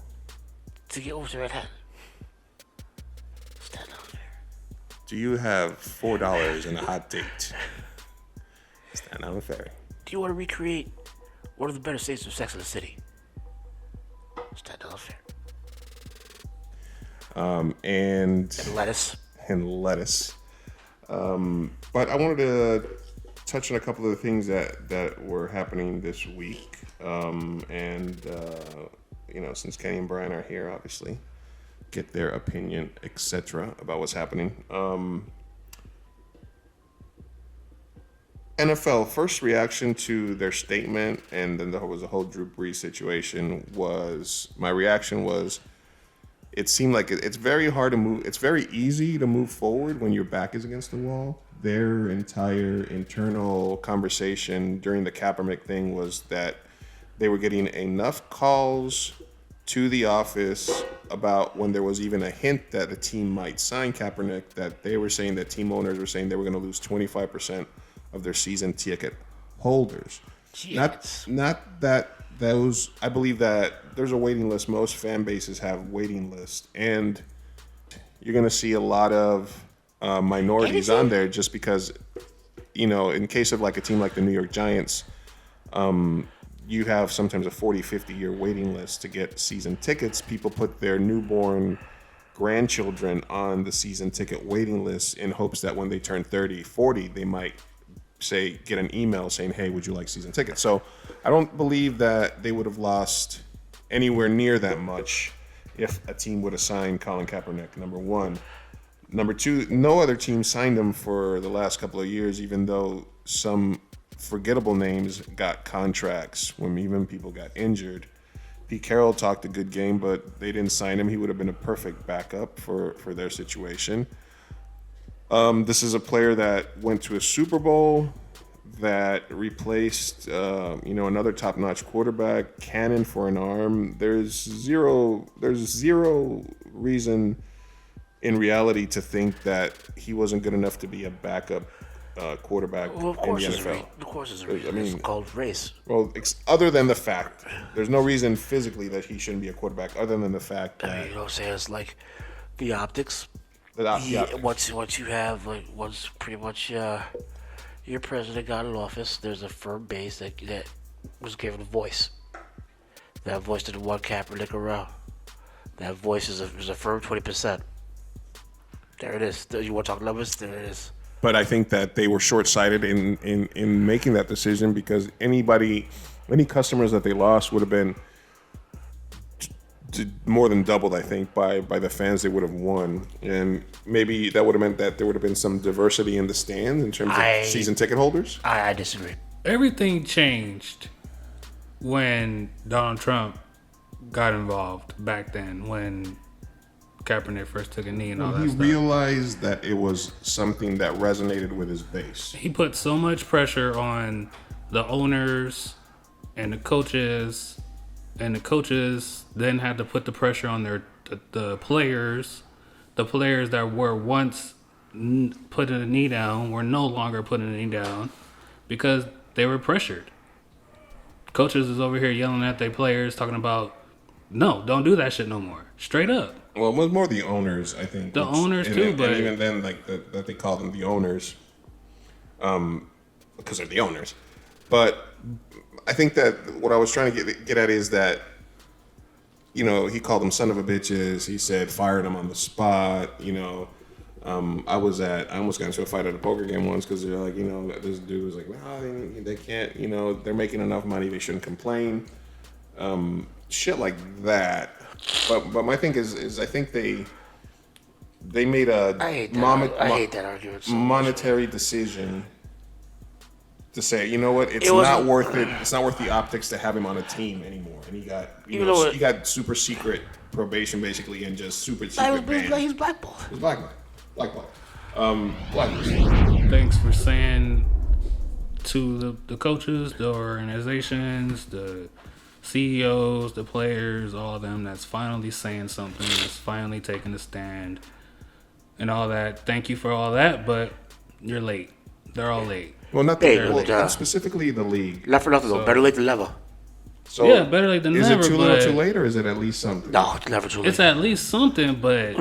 to get over to Manhattan? Staten Island Ferry. Do you have $4 and a hot date? Staten Island Ferry. Do you want to recreate one of the better scenes of Sex in the City? Staten Island Ferry. And lettuce. But I wanted to touch on a couple of the things that were happening this week. Since Kenny and Brian are here, obviously, get their opinion, etc., about what's happening. NFL, first reaction to their statement, and then there was a whole Drew Brees situation, my reaction was, it seemed like it's very hard to move. It's very easy to move forward when your back is against the wall. Their entire internal conversation during the Kaepernick thing was that they were getting enough calls to the office about when there was even a hint that a team might sign Kaepernick, that they were saying that team owners were saying they were going to lose 25% of their season ticket holders. Jeez. Not that those, I believe that there's a waiting list. Most fan bases have waiting lists, and you're going to see a lot of minorities on there just because, in case of like a team like the New York Giants, you have sometimes a 40, 50-year waiting list to get season tickets. People put their newborn grandchildren on the season ticket waiting list in hopes that when they turn 30, 40, they might get an email saying, hey, would you like season tickets? So I don't believe that they would have lost anywhere near that much if a team would have signed Colin Kaepernick, number one. Number two, no other team signed him for the last couple of years, even though some forgettable names got contracts when even people got injured. Pete Carroll talked a good game, but they didn't sign him. He would have been a perfect backup for their situation. This is a player that went to a Super Bowl, that replaced, another top-notch quarterback, cannon for an arm. There's zero reason in reality to think that he wasn't good enough to be a backup quarterback in the NFL. Of course, it's a reason. It's called race. Well, other than the fact, there's no reason physically that he shouldn't be a quarterback, other than the fact that you know what I'm saying? It's like the optics. Once you have once pretty much your president got in office, there's a firm base that was given a voice. That voice didn't want Kaepernick around. That voice is a firm 20%. There it is. You want to talk numbers? There it is. But I think that they were short-sighted in making that decision because any customers that they lost would have been more than doubled, I think, by the fans they would have won. And maybe that would have meant that there would have been some diversity in the stands in terms of season ticket holders. I disagree. Everything changed when Donald Trump got involved back then, when Kaepernick first took a knee and all that stuff. He realized that it was something that resonated with his base. He put so much pressure on the owners and the coaches then had to put the pressure on the players. The players that were once putting a knee down were no longer putting a knee down because they were pressured. Coaches is over here yelling at their players, talking about, no, don't do that shit no more. Straight up. Well, it was more the owners, I think. The owners too, but and even then, like that they call them the owners, because they're the owners. But I think that what I was trying to get at is that, you know, he called them son of a bitches. He said fired them on the spot. You know, I almost got into a fight at a poker game once because they're like, you know, this dude was like, no, they can't. You know, they're making enough money. They shouldn't complain. Shit like that. But my thing is I think they made a monetary decision to say, you know what, it's not worth it. It's not worth the optics to have him on a team anymore. And he got he got super secret probation basically and just super secret ban. He's blackballed. He's blackballed. Blacklist. Thanks for saying to the coaches, the organizations, the CEOs, the players, all of them that's finally saying something, that's finally taking a stand and all that. Thank you for all that, but you're late. They're all late. Well, not the specifically the league. Not for nothing though. Better late than never. So yeah, better late than never. Is it too little, too late, or is it at least something? No, it's never too late. It's at least something, but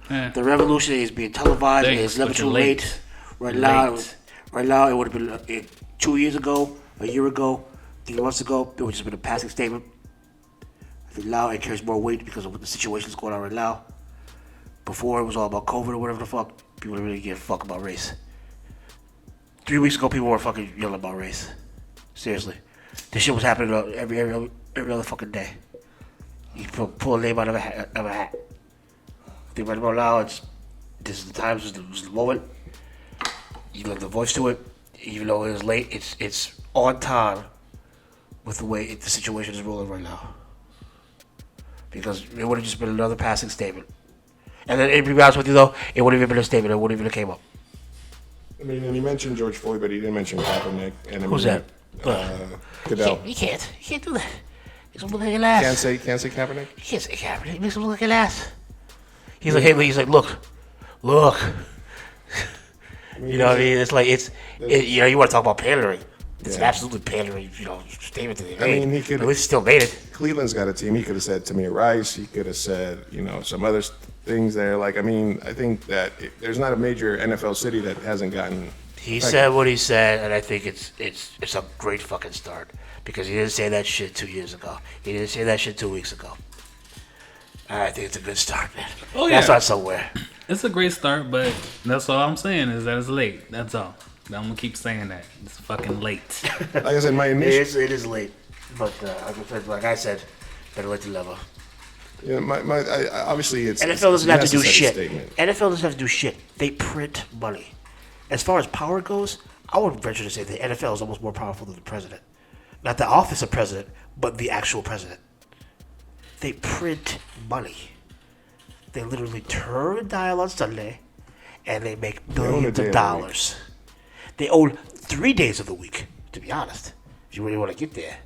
the revolution is being televised. It's never too late. Right now, it would have been 2 years ago, a year ago, 3 months ago. It would just been a passing statement. I think now it carries more weight because of what the situation is going on right now. Before it was all about COVID or whatever the fuck. People didn't really give a fuck about race. 3 weeks ago, people were fucking yelling about race. Seriously. This shit was happening every other fucking day. You pull a name out of a hat. I think right about now, this is the time, this is the moment. You lend the voice to it. Even though it is late, it's on time with the way the situation is rolling right now. Because it would have just been another passing statement. And then, to be honest with you though, it wouldn't even been a statement. It wouldn't even have came up. I mean, and he mentioned George Floyd, but he didn't mention Kaepernick. And Who's that? Goodell. You can't do that. Makes him look like an ass. Can't say Kaepernick? You can't say Kaepernick. It makes him look like an ass. He's like, hey, he's like, look. You know what I mean? It's like, you know, you want to talk about pandering. It's an absolutely pandering, statement that they made. I mean, he could. At least still made it. Cleveland's got a team. He could have said Tamir Rice. He could have said, some other things there. Like, I mean, I think that there's not a major NFL city that hasn't gotten. He said what he said, and I think it's a great fucking start because he didn't say that shit 2 years ago. He didn't say that shit 2 weeks ago. I think it's a good start, man. Oh yeah, that's not somewhere. It's a great start, but that's all I'm saying is that it's late. That's all. I'm gonna keep saying that it's fucking late. Like I said, my initial it is late, but like I said, better late than never. Yeah, obviously it's NFL doesn't have to do shit. NFL doesn't have to do shit. They print money. As far as power goes, I would venture to say the NFL is almost more powerful than the president. Not the office of president, but the actual president. They print money. They literally turn a dial on Sunday, and they make billions of dollars. They own 3 days of the week, to be honest, if you really want to get there.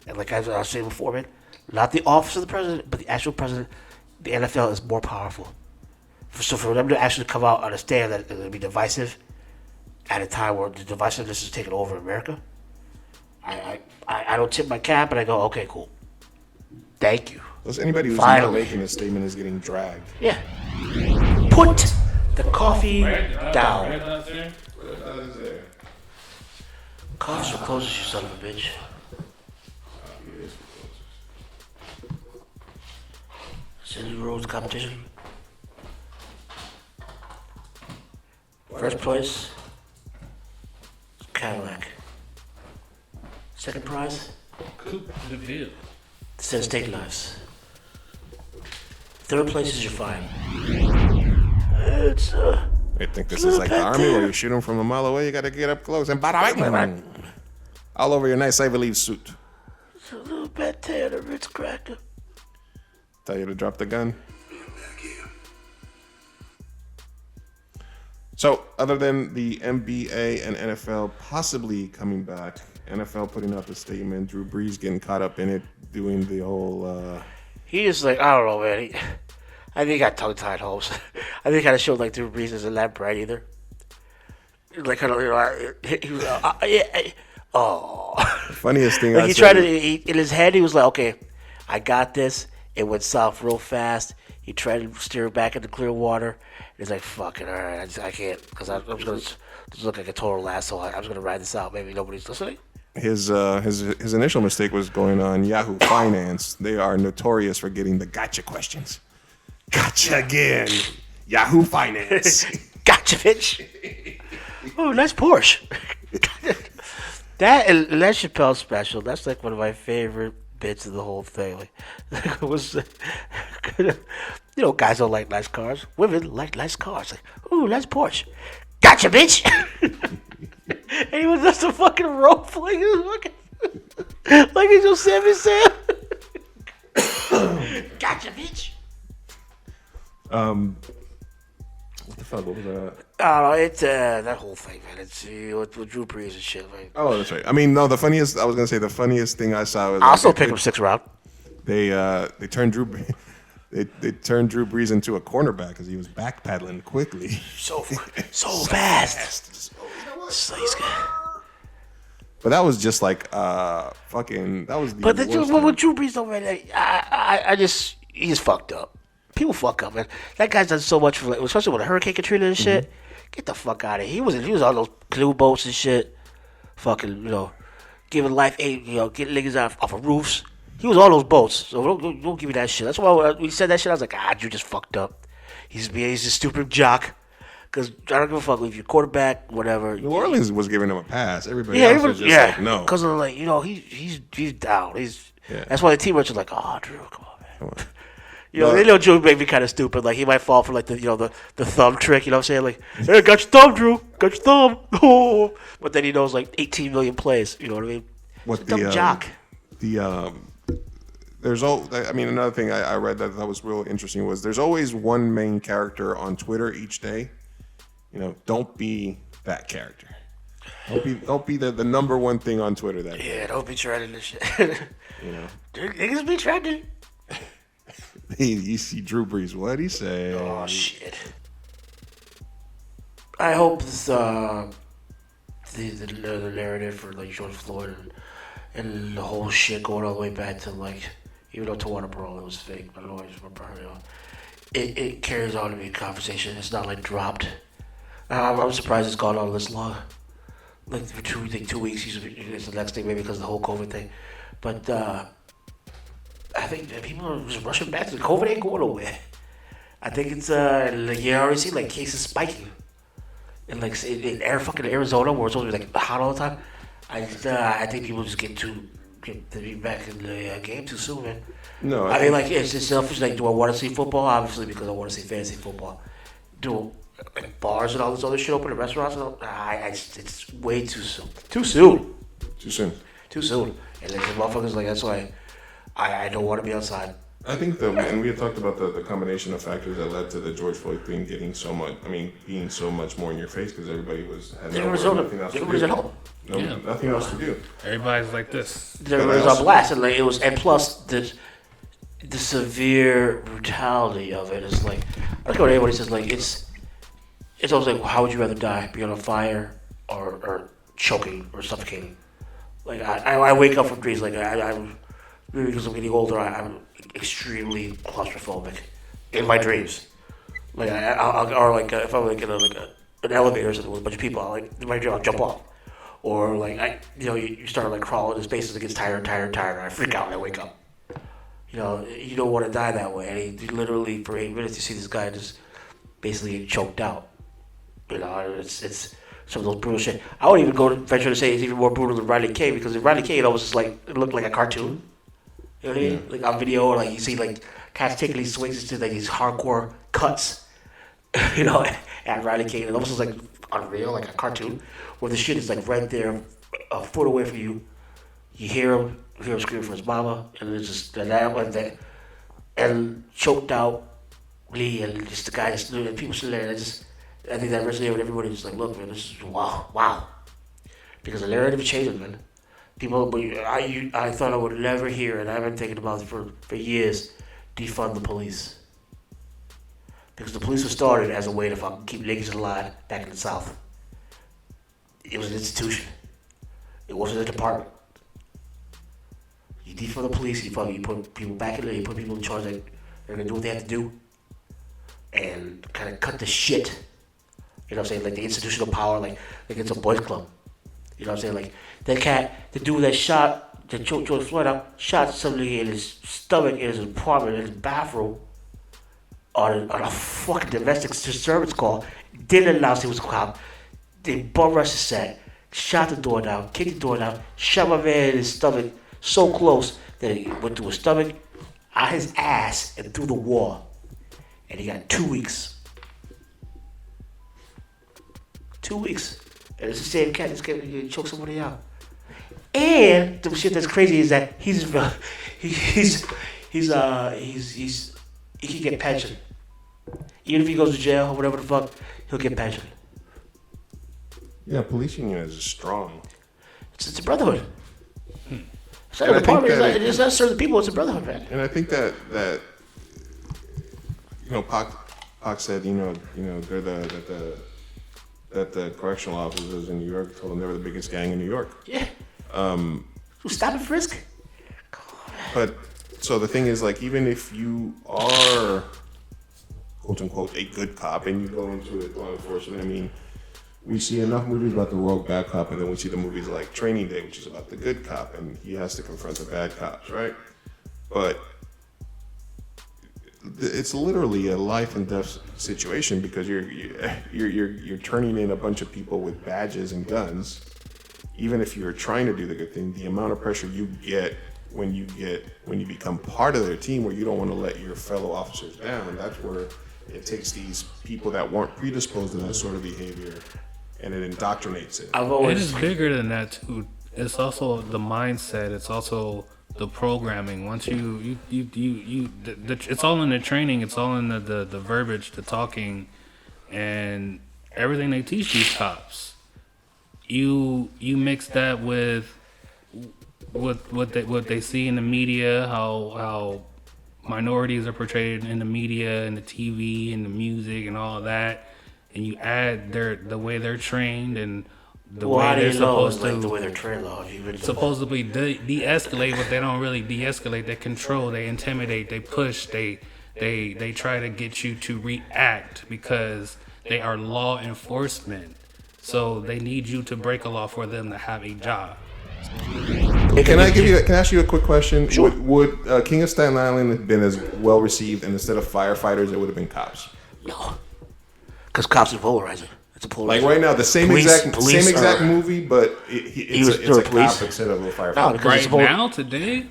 And like I was saying before, man, not the office of the president, but the actual president, the NFL is more powerful. So for them to actually come out and understand that it's going to be divisive at a time where the divisiveness is taking over America, I don't tip my cap and I go, okay, cool. Thank you. Because anybody who's not making a statement is getting dragged. Yeah. Put the coffee down. Coffee's so close, you son of a bitch. Send you rules competition. First place, Cadillac. Second prize, Coupe de Ville. says take lives. Third place is your fine. It's I think this is like the army where you shoot them from a mile away. You got to get up close and bada all over your nice Ivy Leaf suit. a little pate and a Ritz cracker. Tell you to drop the gun. So, other than the NBA and NFL possibly coming back, NFL putting out the statement, Drew Brees getting caught up in it, doing the whole. He just like, I don't know, man. I think he got tongue-tied, Holmes. I think he kind of showed like Drew Brees isn't that bright either. Like, kind of, you know, he was, oh. Funniest thing Like I he said, tried to, in his head, he was like, okay, I got this. It went south real fast. He tried to steer it back into clear water. He's like, fuck it, all right, I can't, because I'm just going to just look like a total asshole. I'm just going to ride this out. Maybe nobody's listening. his initial mistake was going on Yahoo Finance. They are notorious for getting the gotcha questions. Gotcha again. Yahoo Finance. Gotcha, bitch. Oh, nice Porsche. That and Les Chappelle special, that's like one of my favorite bits of the whole thing. Like it was, you know, guys don't like nice cars. Women like nice cars. Like, ooh, nice Porsche. Gotcha, bitch. And he was just a fucking rope, like he's just Sammy Sam. Gotcha, bitch. What the fuck? What was that? I don't know, it's that whole thing, man. It's with Drew Brees and shit. Like, Oh, that's right. I mean, no, the funniest thing I saw was I also pick him 6th round. They turned Drew they turned Drew Brees into a cornerback because he was backpedaling quickly. So fast. So he's good. But that was just like fucking. That was the. But worst with Drew Brees, though, man, he's fucked up. People fuck up, man. That guy's done so much for, like, especially with Hurricane Katrina and shit. Get the fuck out of here. He was on those canoe boats and shit. Fucking, you know, giving life aid, you know, getting niggas off of roofs. He was on those boats, so don't give me that shit. That's why when we said that shit, I was like, Drew just fucked up. He's a stupid jock. Because I don't give a fuck if you're quarterback, whatever. New Orleans was giving him a pass. Everybody else was just like, no. Because of, like, you know, he's down. That's why the teammates are like, oh, Drew, come on, man. Come on. You know, they know Drew may be kind of stupid. Like, he might fall for, like, the thumb trick, you know what I'm saying? Like, hey, got your thumb, Drew. Got your thumb. Oh. But then he knows, like, 18 million plays. You know what I mean? What He's a dumb jock. Another thing I read that was real interesting was there's always one main character on Twitter each day. You know, don't be that character. Don't be the number one thing on Twitter that day. Yeah, don't be trending this shit. You know, Niggas be trending. you see Drew Brees, what'd he say? Oh, shit. I hope this, the narrative for, like, George Floyd and the whole shit going all the way back to, like, even though Tawana Peril, it was fake, but I always remember her, you know, it carries on to be a conversation. It's not, like, dropped. I'm surprised it's gone on this long. Like, for 2 weeks, it's the next thing, maybe because of the whole COVID thing. But, I think that people are just rushing back to COVID ain't going nowhere. I think it's like you already see like cases spiking, and like in Arizona where it's always like hot all the time. I think people just get to be back in the game too soon, man. No, I mean, like, it's just selfish. Like, do I want to see football? Obviously, because I want to see fantasy football. Do like, bars and all this other shit open at restaurants? And all? It's way too soon. Too soon. Too soon. Too soon. And then the motherfuckers like that's why. I don't want to be outside. I think and we had talked about the combination of factors that led to the George Floyd thing getting so much. I mean, being so much more in your face because everybody had nothing else to do. At home. Nothing else to do. Everybody's like this. Everybody's on blast, and like, and plus the severe brutality of it is like I like what everybody says. Like it's always like, how would you rather die? Be on a fire or choking or suffocating? Like I wake up from dreams like I'm. Maybe because I'm getting older, I'm extremely claustrophobic in my dreams. Like, if I'm like in an elevator or something with a bunch of people, in my dream, I'll jump off. Or like you start like crawling in spaces, it gets tired, and I freak out and I wake up. You know, you don't want to die that way. And he literally for 8 minutes, you see this guy just basically getting choked out. You know, it's some of those brutal shit. I would even go to venture to say it's even more brutal than Riley K, because in Riley K it almost just like it looked like a cartoon. You know what I mean? Like on video, like you see like cats taking these swings into like these hardcore cuts. You know, at Riley K, it almost looks like unreal, like a cartoon, where the shit is like right there, a foot away from you. You hear him screaming for his mama, and it's just that, and choked out Lee, and just the guy that's doing it. People still there. I think that resonated with everybody. Just like, look, man, this is wow, because the narrative changes, man. People, but I thought I would never hear, and I've been thinking about it for years. Defund the police, because the police were started as a way to fucking keep niggas alive back in the South. It was an institution. It wasn't a department. You defund the police, you put people back in there, you put people in charge that they're gonna do what they have to do, and kind of cut the shit. You know what I'm saying? Like the institutional power, like it's a boys club. You know what I'm saying? Like that cat, the dude that choked George Floyd out, shot somebody in his stomach, in his apartment, in his bathroom, on a fucking domestic disturbance call. Didn't announce he was a cop. They bum rushed the set, shot the door down, kicked the door down, shot my man in his stomach so close that he went through his stomach, out his ass, and through the wall. And he got 2 weeks. 2 weeks. And it's the same cat that's going to choke somebody out. And the shit that's crazy is that he can get pension. Even if he goes to jail or whatever the fuck, he'll get pension. Yeah, police union is strong. It's a brotherhood. It's not a department. It's not serving the people. It's a brotherhood, man. And I think that Pac said they're the correctional officers in New York told them they were the biggest gang in New York. Yeah. Stop and frisk. But so the thing is, like, even if you are quote unquote a good cop and you go into it law enforcement, I mean, we see enough movies about the rogue bad cop, and then we see the movies like Training Day, which is about the good cop, and he has to confront the bad cops, right? But it's literally a life and death situation, because you're turning in a bunch of people with badges and guns. Even if you're trying to do the good thing, the amount of pressure you get when you become part of their team, where you don't want to let your fellow officers down, that's where it takes these people that weren't predisposed to that sort of behavior, and it indoctrinates it. It is bigger than that too. It's also the mindset. It's also the programming. Once it's all in the training. It's all in the verbiage, the talking, and everything they teach these cops. You mix that with what they see in the media, how minorities are portrayed in the media and the TV and the music and all of that, and you add the way they're trained and the way they're supposed to, the way they're trained, supposedly de-escalate, but they don't really de-escalate. They control, they intimidate, they push, they try to get you to react because they are law enforcement. So they need you to break a law for them to have a job. Can I ask you a quick question? Sure. Would King of Staten Island have been as well received, and instead of firefighters, it would have been cops? No, because cops are polarizing. It's a polarizing. Like right now, the same exact movie, but it's a cop instead of a firefighter. No, right now, today,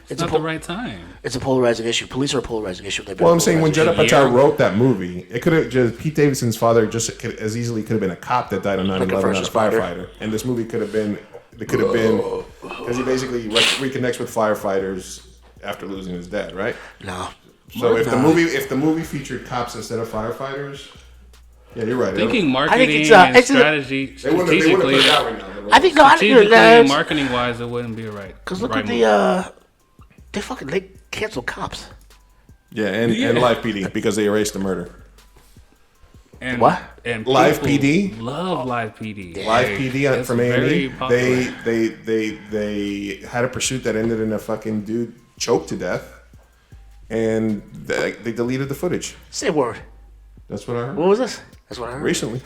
it's not the right time. It's a polarizing issue. Police are a polarizing issue. Well, I'm saying when Judd Apatow wrote that movie, it could have just Pete Davidson's father as easily could have been a cop that died on 9/11, not a firefighter. And this movie could have been because he basically reconnects with firefighters after losing his dad, right? No. So if the movie featured cops instead of firefighters, yeah, you're right. Thinking marketing and strategy strategically, marketing wise, it wouldn't be right. Because look at they cancel cops. Yeah, and Live PD because they erased the murder. And what? And Live PD love Live PD. Live PD from A&E. They they had a pursuit that ended in a fucking dude choked to death, and they deleted the footage. Say a word. That's what I heard. What was this? That's what I heard. Recently.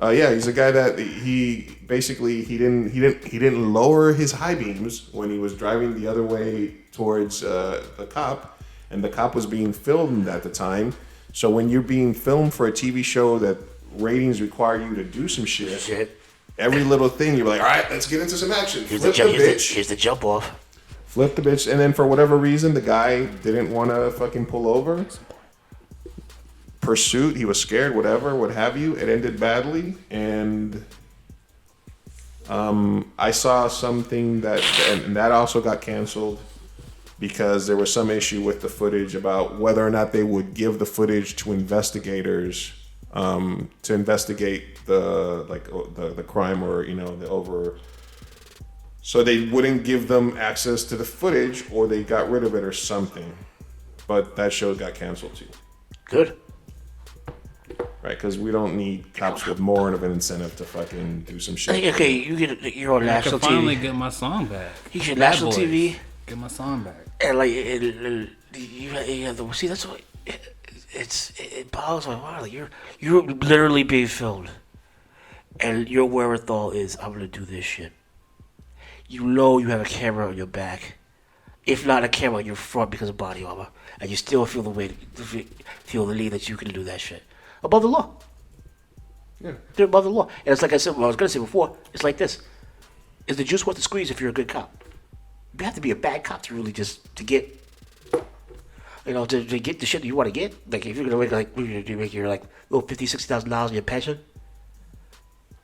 Yeah, he's a guy that he didn't lower his high beams when he was driving the other way towards the cop, and the cop was being filmed at the time. So when you're being filmed for a TV show that ratings require you to do some shit. Every little thing, you're like, all right, let's get into some action. Here's the jump off. Flip the bitch, and then for whatever reason, the guy didn't want to fucking pull over. Pursuit, he was scared, whatever, what have you. It ended badly, and I saw something and that also got canceled because there was some issue with the footage about whether or not they would give the footage to investigators to investigate the crime or the over. So they wouldn't give them access to the footage, or they got rid of it or something. But that show got canceled too. Good. Right, because we don't need cops with more of an incentive to fucking do some shit. Okay, you're on national TV. I can finally get my song back. You should national TV. Get my song back. And like you have to see. That's what it boggles my mind. Like you're literally being filmed, and your wherewithal is, I'm gonna do this shit. You know you have a camera on your back, if not a camera on your front because of body armor, and you still feel the need that you can do that shit above the law. Yeah, they're above the law, and it's like I said. What I was gonna say before. It's like this: is the juice worth the squeeze if you're a good cop? You have to be a bad cop to really to get, to get the shit that you want to get. Like if you're gonna make your like little $50,000-$60,000 in your pension,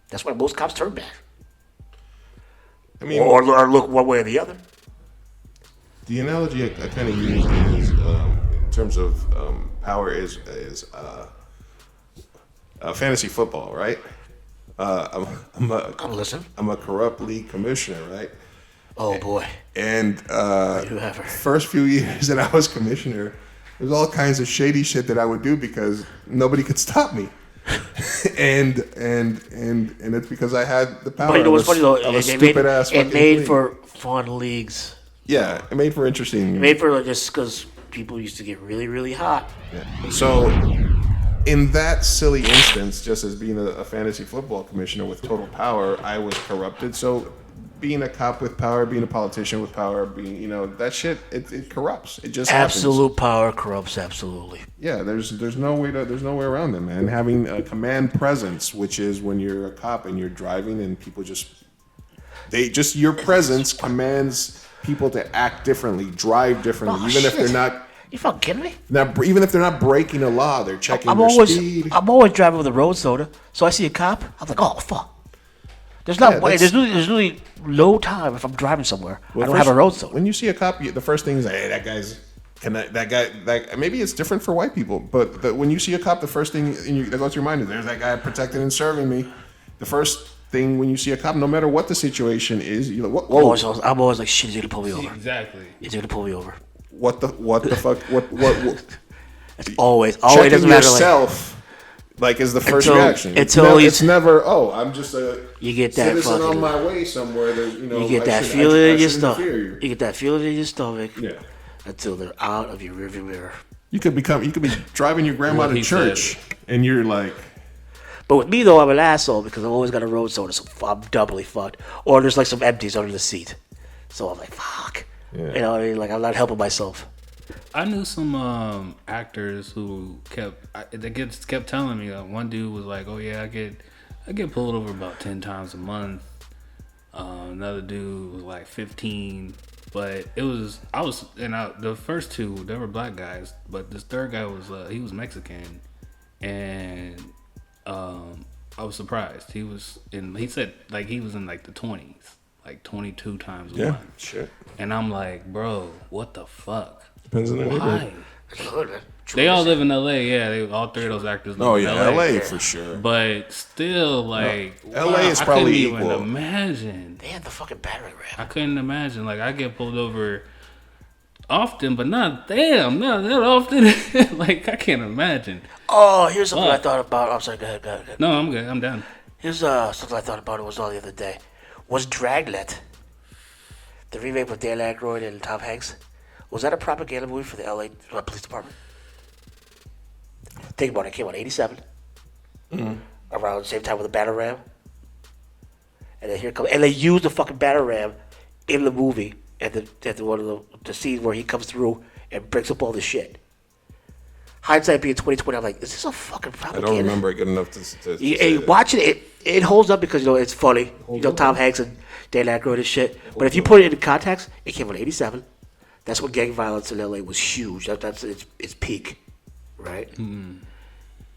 that's why most cops turn back. I mean, or look one way or the other. The analogy I kind of use is in terms of power is fantasy football, right? I'm a corrupt league commissioner, right? Oh boy! And first few years that I was commissioner, there's all kinds of shady shit that I would do because nobody could stop me, and it's because I had the power. But you know what's funny though? It made for fun leagues. Yeah, it made for interesting. It made for just because people used to get really, really hot. Yeah. So, in that silly instance, just as being a fantasy football commissioner with total power, I was corrupted. So, being a cop with power, being a politician with power, being that shit, it corrupts. It just absolute happens. Power corrupts absolutely. Yeah, there's no way around it, man. Having a command presence, which is when you're a cop and you're driving and people your presence commands people to act differently, drive differently, if they're not. You fucking kidding me? Even if they're not breaking a law, they're checking their speed. I'm always driving with a road soda, so I see a cop, I'm like, oh fuck. There's really no time if I'm driving somewhere. I don't have a road soda. When you see a cop, the first thing is, hey, that guy. Maybe it's different for white people, but when you see a cop, the first thing that goes through your mind is, there's that guy protecting and serving me. The first thing when you see a cop, no matter what the situation is, you're like, whoa. I'm always like, shit, he's gonna pull me over. Exactly. He's gonna pull me over. What the fuck? What? It's always checking doesn't matter. Yourself. Like is the first reaction. It's never. Oh, I'm just a citizen on my way somewhere. You get that feeling in your stomach. You get that feeling in your stomach. Yeah. Until they're out of your rearview mirror. You could be driving your grandma to church, and you're like. But with me though, I'm an asshole because I've always got a road soda, so I'm doubly fucked. Or there's like some empties under the seat, so I'm like, fuck. Yeah. You know what I mean? Like I'm not helping myself. I knew some actors who kept telling me. One dude was like, "Oh yeah, I get pulled over about 10 times a month." Another dude was like 15. But the first two, they were black guys, but this third guy he was Mexican, and I was surprised. He said like he was in like the 20s, like 22 times a month. Shit. And I'm like, bro, what the fuck? Depends on the neighborhood. Why? They all live in LA, yeah. All three of those actors live in LA. LA for sure. But still, like, LA is probably equal. I couldn't even imagine. They had the fucking battering ram. I couldn't imagine. Like, I get pulled over often, but not that often. Like, I can't imagine. Oh, here's something I thought about. I'm sorry, go ahead. No, I'm good. I'm done. Here's something I thought about. It was all the other day. Was Dragnet, the remake with Dan Aykroyd and Tom Hanks, was that a propaganda movie for the LA Police Department? Think about it. It came out in 87. Mm-hmm. Around the same time with the batter ram. And then and they used the fucking batter ram in the movie at the one of the scenes where he comes through and breaks up all the shit. Hindsight being 2020, I'm like, is this a fucking I propaganda? don't remember it good enough to say Hey, that. watching it holds up because it's funny. Tom Hanks and Dan Aykroyd and shit. But if you put it into context, it came out in '87. That's when gang violence in LA was huge. That's its peak, right?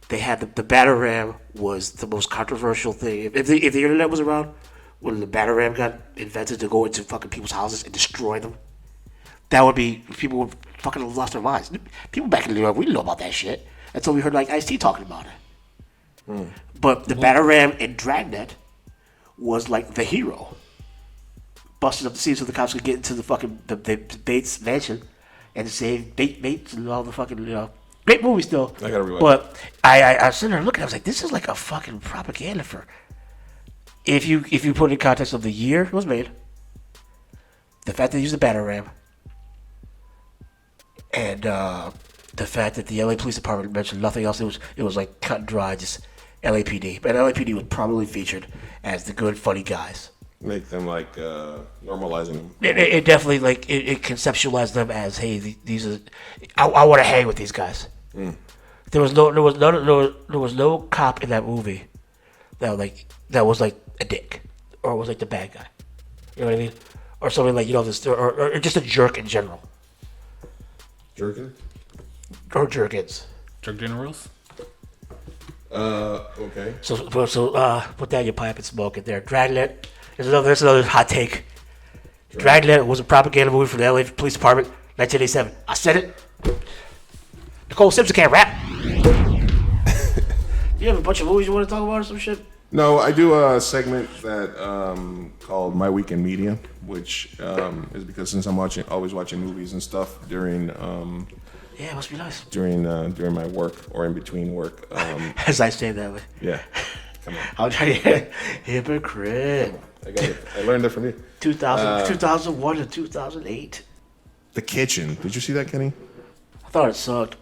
They had the Batarang was the most controversial thing. If the internet was around, when the Batarang got invented to go into fucking people's houses and destroy them, that would be people would fucking have lost their minds. People back in New York, we didn't know about that shit until we heard like Ice-T talking about it. But the Batarang in Dragnet was like the hero, busting up the scene so the cops could get into the fucking the Bates mansion and save Bates and all the fucking great movie still. I gotta rewind. But I was sitting there looking. I was like, this is like a fucking propaganda for. If you put it in context of the year it was made, the fact that they used the Batarang, and the fact that the LA Police Department mentioned nothing else, it was like cut and dry, just LAPD. But LAPD was probably featured as the good, funny guys. Make them like normalizing them. It definitely like it conceptualized them as, hey, these are. I want to hang with these guys. There was no cop in that movie that was like a dick or was like the bad guy. You know what I mean? Or something like this, or just a jerk in general. Jerkin? Or jerkins. Jerk generals. Okay. So put down your pipe and smoke it there. Dragnet. There's another hot take. Dragnet was a propaganda movie for the LA Police Department, 1987. I said it. Nicole Simpson can't rap. You have a bunch of movies you want to talk about or some shit? No, I do a segment that called My Week in Media, which is because since I'm always watching movies and stuff during Yeah, it must be nice. during my work or in between work. As I say that way. Yeah, come on, I'll tell you, hypocrite. I got it. I learned that from you. 2001 to 2008. The Kitchen. Did you see that, Kenny? I thought it sucked.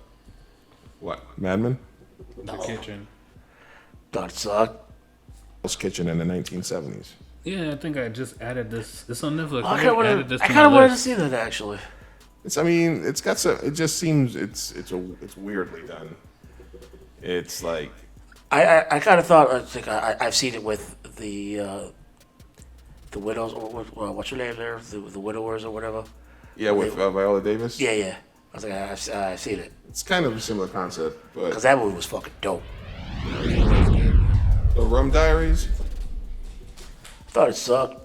What? Mad Men? The kitchen. Thought it sucked. Hell's Kitchen in the 1970s. Yeah, I think I just added this. It's on Netflix. I I added this to kind of my wanted to list. see that actually. It's got some. It just seems it's weirdly done. It's like I kind of thought I've seen it with the widows or what's your name there, the widowers or whatever. yeah, with Viola Davis. Yeah. I was like, I've seen it It's kind of a similar concept, because but that movie was fucking dope. the Rum Diaries. I thought it sucked.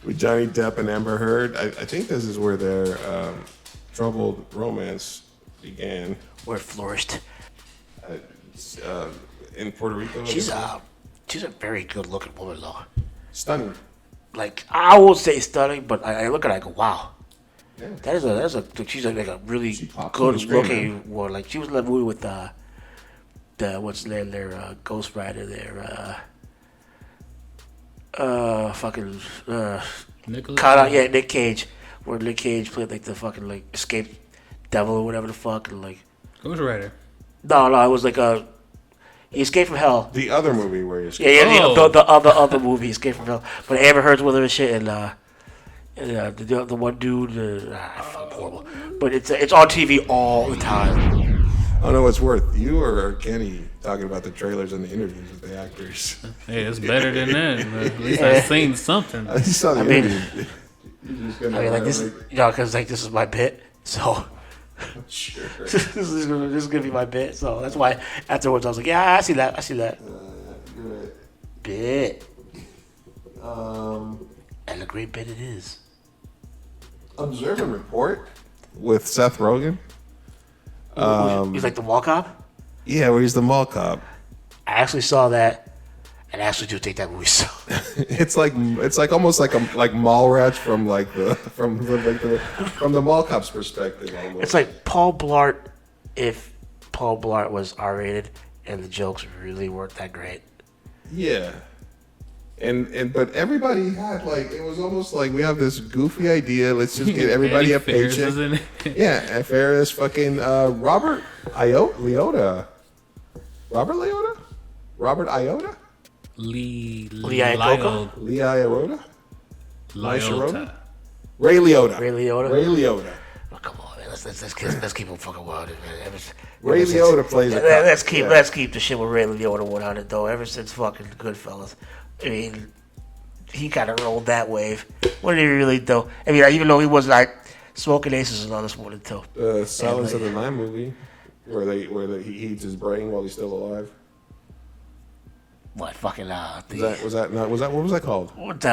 With Johnny Depp and Amber Heard, I think this is where their troubled romance began. Where it flourished. In Puerto Rico. She's a very good looking woman though. Stunning. Like I won't say stunning, but I look at her, I go, wow. Yeah. That's a she's like a really popped on the good screen, looking one. Like she was in that movie with the what's the name there, Ghost Rider there, Nicholas. Nick Cage, where Nick Cage played like the fucking like escaped devil or whatever the fuck, and like Ghost Rider. no, it was like he escaped from hell. The other movie where he's The other movie, Escape from Hell. But Amber Heard's with her and shit, and the one dude, fuck, horrible. But it's on TV all the time. I don't know what's worth, you or Kenny talking about the trailers and the interviews with the actors. Hey, it's better than that. But at least I've seen something. I just saw the mean- interview. Like this, because like this is my bit, so Sure. this is gonna be my bit. So that's why afterwards I was like, yeah, I see that Good. bit, and a great bit it is. Observe and Report with Seth Rogen. He's like the mall cop. Yeah, where he's the mall cop. I actually saw that, and I actually do think that movie so. It's like almost like Mallrats from the mall cop's perspective. Almost. It's like Paul Blart if Paul Blart was R-rated and the jokes really weren't that great. Yeah. But everybody had it was almost like we have this goofy idea. Let's just get everybody a Ferris paycheck. is in it. Yeah, and Ferris, fucking Robert Iota. Robert Iota? Lee Iacocca? Lee Iota? Liotta. Ray Liotta. Ray Liotta? Ray Liotta. Oh, come on, man. let's keep him fucking 100, man. Ray Liotta plays a cop. Let's keep the shit with Ray Liotta 100 though. Ever since fucking Goodfellas, I mean, he kind of rolled that wave. What did he really do? I mean, even though he was like smoking aces and all this morning too. Silence of the Lamb movie, where he eats his brain while he's still alive. What fucking what was that called? What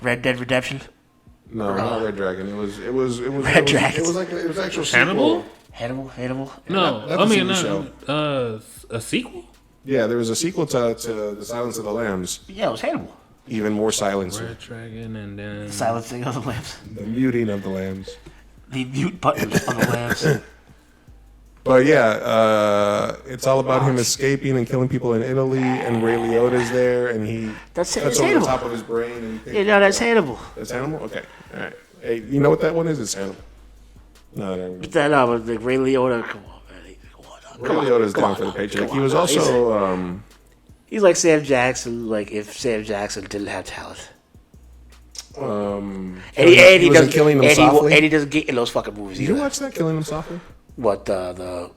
Red Dead Redemption? No, not Red Dragon. It was Red Dragon. It was actual Hannibal? Hannibal? No, That's I a mean, TV a sequel? Yeah, there was a sequel to The Silence of the Lambs. Yeah, it was Hannibal. Even more silencer. Red Dragon and then... Silencing of the Lambs. The muting of the lambs. The mute button on the Lambs. But yeah, it's all about him escaping and killing people in Italy, and Ray Liotta's there, and he cuts over Hannibal. the top of his brain. And Yeah, no, that's Hannibal. That's Hannibal? Okay, all right. Hey, you know what that one is? It's Hannibal. No. But the Ray Liotta, come on, man. Ray Liotta's down for the paycheck. He was also... He's like Sam Jackson, like if Sam Jackson didn't have talent. and he doesn't Killing Them Softly. And he doesn't get in those fucking movies Did either. you watch that, Killing Them Softly? What, the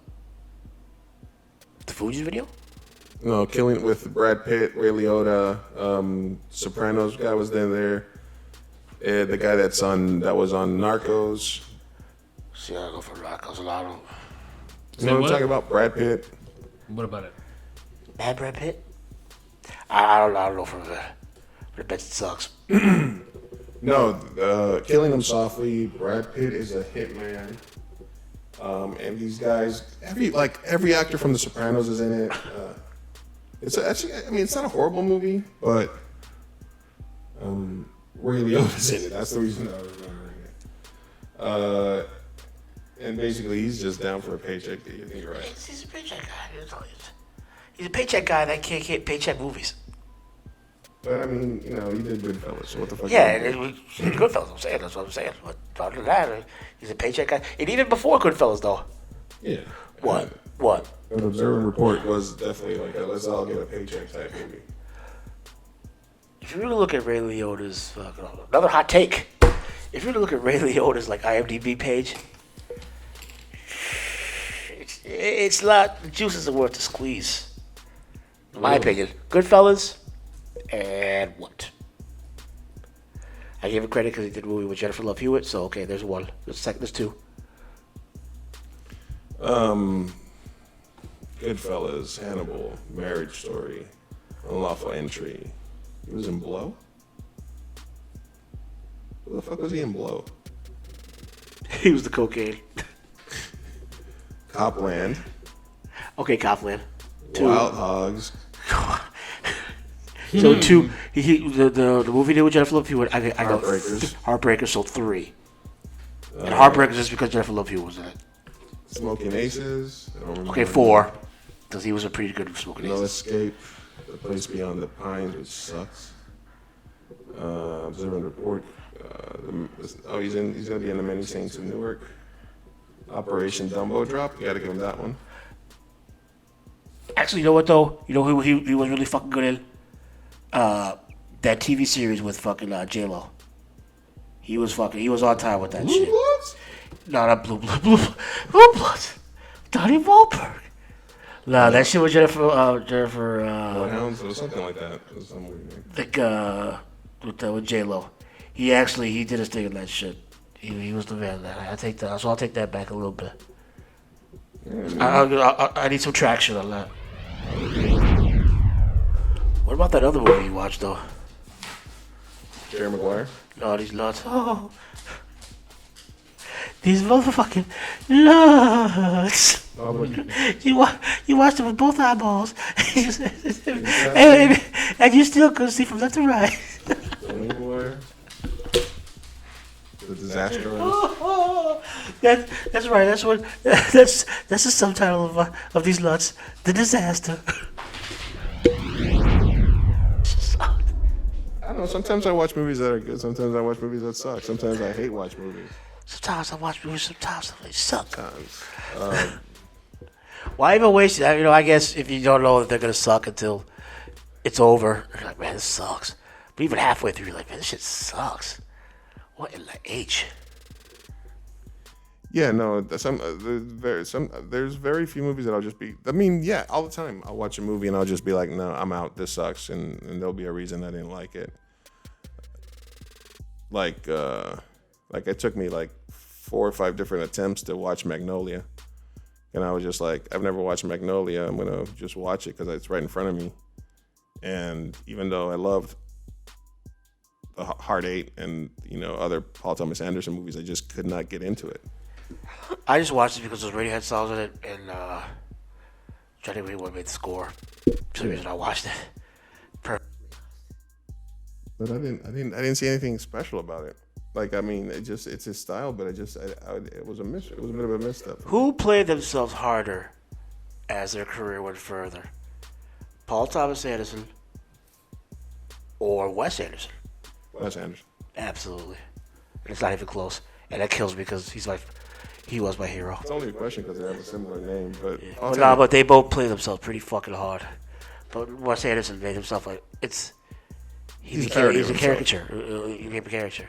Fuji video? No, Killing with Brad Pitt, Ray Liotta, Sopranos guy was there. The guy that was on Narcos. See, I go for Narcos a lot of them. You know what I'm talking about? Brad Pitt. What about it? Bad Brad Pitt? I don't know for that. But I bet it sucks. No, Killing Them Softly. Brad Pitt is a hitman, and these guys, every actor from The Sopranos is in it. It's not a horrible movie, but Ray Liotta's in it. That's the reason I was remembering it. And basically, he's just down for a paycheck. I think you're right. He's a paycheck guy. He's a paycheck guy that can't get paycheck movies. But I mean, he did Goodfellas. So what the fuck? Yeah, and it was Goodfellas. I'm saying that's what I'm saying. But other than that, he's a paycheck guy. And even before Goodfellas, though. Yeah. What? An Observer Report was definitely like a let's all get a paycheck type movie. If you really look at Ray Liotta's another hot take. If you really look at Ray Liotta's like IMDb page, it's not, the juice isn't worth the squeeze. In my opinion. Goodfellas and what? I give him credit because he did a movie with Jennifer Love Hewitt, so okay, there's one. There's two. Goodfellas, Hannibal, Marriage Story, Unlawful Entry. He was in Blow? Who the fuck was he in Blow? He was the cocaine. Copland. Okay, Copland. Wild Hogs. So two. The movie did with Jennifer Love Hewitt. I got Heartbreakers. Heartbreakers. So three. And Heartbreakers is because Jennifer Love Hewitt was in it. Smoking Aces. I don't remember. Okay, four. Because he was a pretty good Smoking No Aces. Escape. The Place Beyond the Pines, which sucks. Observer Report. He's gonna be in The Many Saints of Newark. Operation Dumbo Drop. You gotta give him that one. Actually, you know what though? You know who he was really fucking good in? That TV series with fucking J-Lo. He was on time with that Blue shit. Bloods? No, not Blue Bloods. Donnie Wahlberg. Nah, that shit with Jennifer. Bloodhounds or something like that. It was some weird name. With J-Lo. He did his thing in that shit. He was the man in that. I'll take that back a little bit. I need some traction on that. What about that other movie you watched though? Jerry Maguire. Oh, these nuts. Oh. These motherfucking nuts. You watched it with both eyeballs. and you still couldn't see from left to right. Jerry Maguire. The Disaster That's right. That's the subtitle of these nuts. The Disaster. I don't know. Sometimes I watch movies that are good. Sometimes I watch movies that suck. Sometimes I hate watch movies. Sometimes I watch movies. Sometimes they suck. Sometimes. Why even waste it? I guess if you don't know that they're gonna suck until it's over, you're like, man, this sucks. But even halfway through, you're like, man, this shit sucks. What in the H? Yeah, no. There's very few movies that I'll just be. I mean, yeah, all the time I'll watch a movie and I'll just be like, no, I'm out. This sucks, and there'll be a reason I didn't like it. Like it took me like 4 or 5 different attempts to watch Magnolia, and I was just like, I've never watched Magnolia. I'm gonna just watch it because it's right in front of me. And even though I loved The Hard Eight and other Paul Thomas Anderson movies, I just could not get into it. I just watched it because those Radiohead songs in it, and Johnny Greenwood made the score. For the reason I watched it. But I didn't see anything special about it. Like, I mean, it's his style, but it was a bit of a misstep. Who played themselves harder as their career went further? Paul Thomas Anderson or Wes Anderson? Wes Anderson. Absolutely. And it's not even close. And that kills me because he was my hero. It's only a question because they have a similar name, but but they both play themselves pretty fucking hard. But Wes Anderson made himself like he's a caricature. He became a caricature.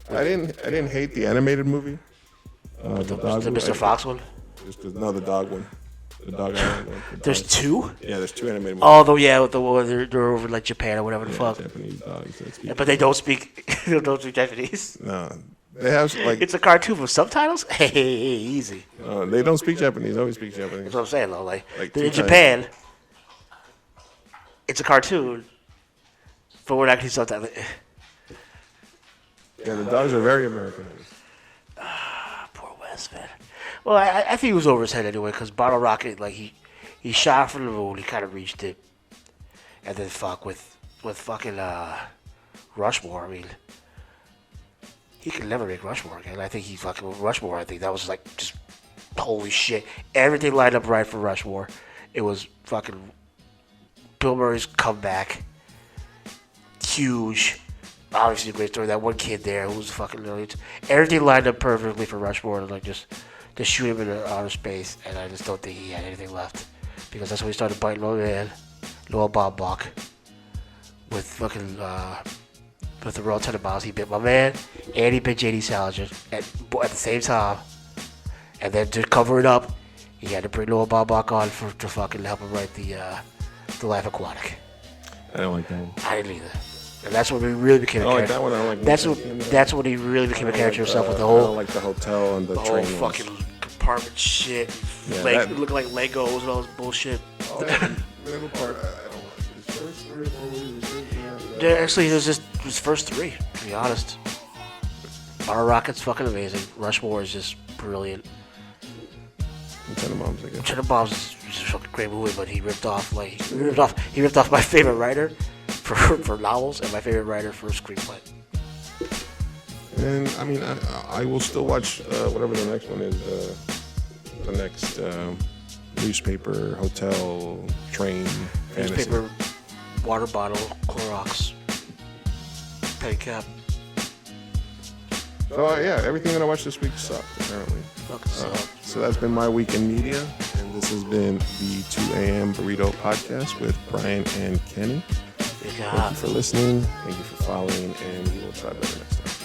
I didn't hate the animated movie. The Mr. Fox one. The dog one. The dog island one. There's 2? Yeah, there's 2 animated movies. Although, yeah, with they're over like Japan or whatever the fuck. Japanese dogs. But they don't speak Japanese. No, they have like. It's a cartoon with subtitles. Hey, easy. They don't speak Japanese. Nobody speaks Japanese. That's what I'm saying though. Like in Japan, it's a cartoon, but we're actually subtitles. Yeah, the dogs are very Americanized. Poor Wes, man. Well, I think he was over his head anyway, because Bottle Rocket, like, he shot from the moon, he kind of reached it. And then with fucking Rushmore, I mean, he could never make Rushmore again. I think he fucking with Rushmore, I think that was like just holy shit. Everything lined up right for Rushmore. It was fucking Bill Murray's comeback. Huge. Obviously a great story. That one kid there who was fucking brilliant. Everything lined up perfectly for Rushmore to like just shoot him in outer space, and I just don't think he had anything left. Because that's when he started biting my man, Noah Baumbach, with fucking with the Royal Tenenbaums. He bit my man, and he bit J.D. Salinger at the same time. And then to cover it up, he had to bring Noah Baumbach on to fucking help him write the Life Aquatic. I don't like that one. I didn't either. And that's when he really became a character. I don't like that one. That's when he really became a character himself with the I whole. don't like the hotel and the whole train. Fucking compartment shit. Yeah, look like Legos and all this bullshit. Middle part, I don't like. His first 3 or 4 movies. Actually, it was just his first 3, to be honest. Our Rocket's fucking amazing. Rushmore is just brilliant. Tenenbaums, I guess. Tenenbaums is just a fucking great movie, but he ripped off my favorite writer for novels and my favorite writer for a screenplay. And I mean, I will still watch whatever the next one is. The next newspaper, hotel, train, newspaper, water bottle, Clorox, pedicab. So yeah, everything that I watched this week sucked apparently. So that's been my week in media, and this has been the 2 a.m. Burrito Podcast with Brian and Kenny. Thank you for listening. Thank you for following, and we will try better next time.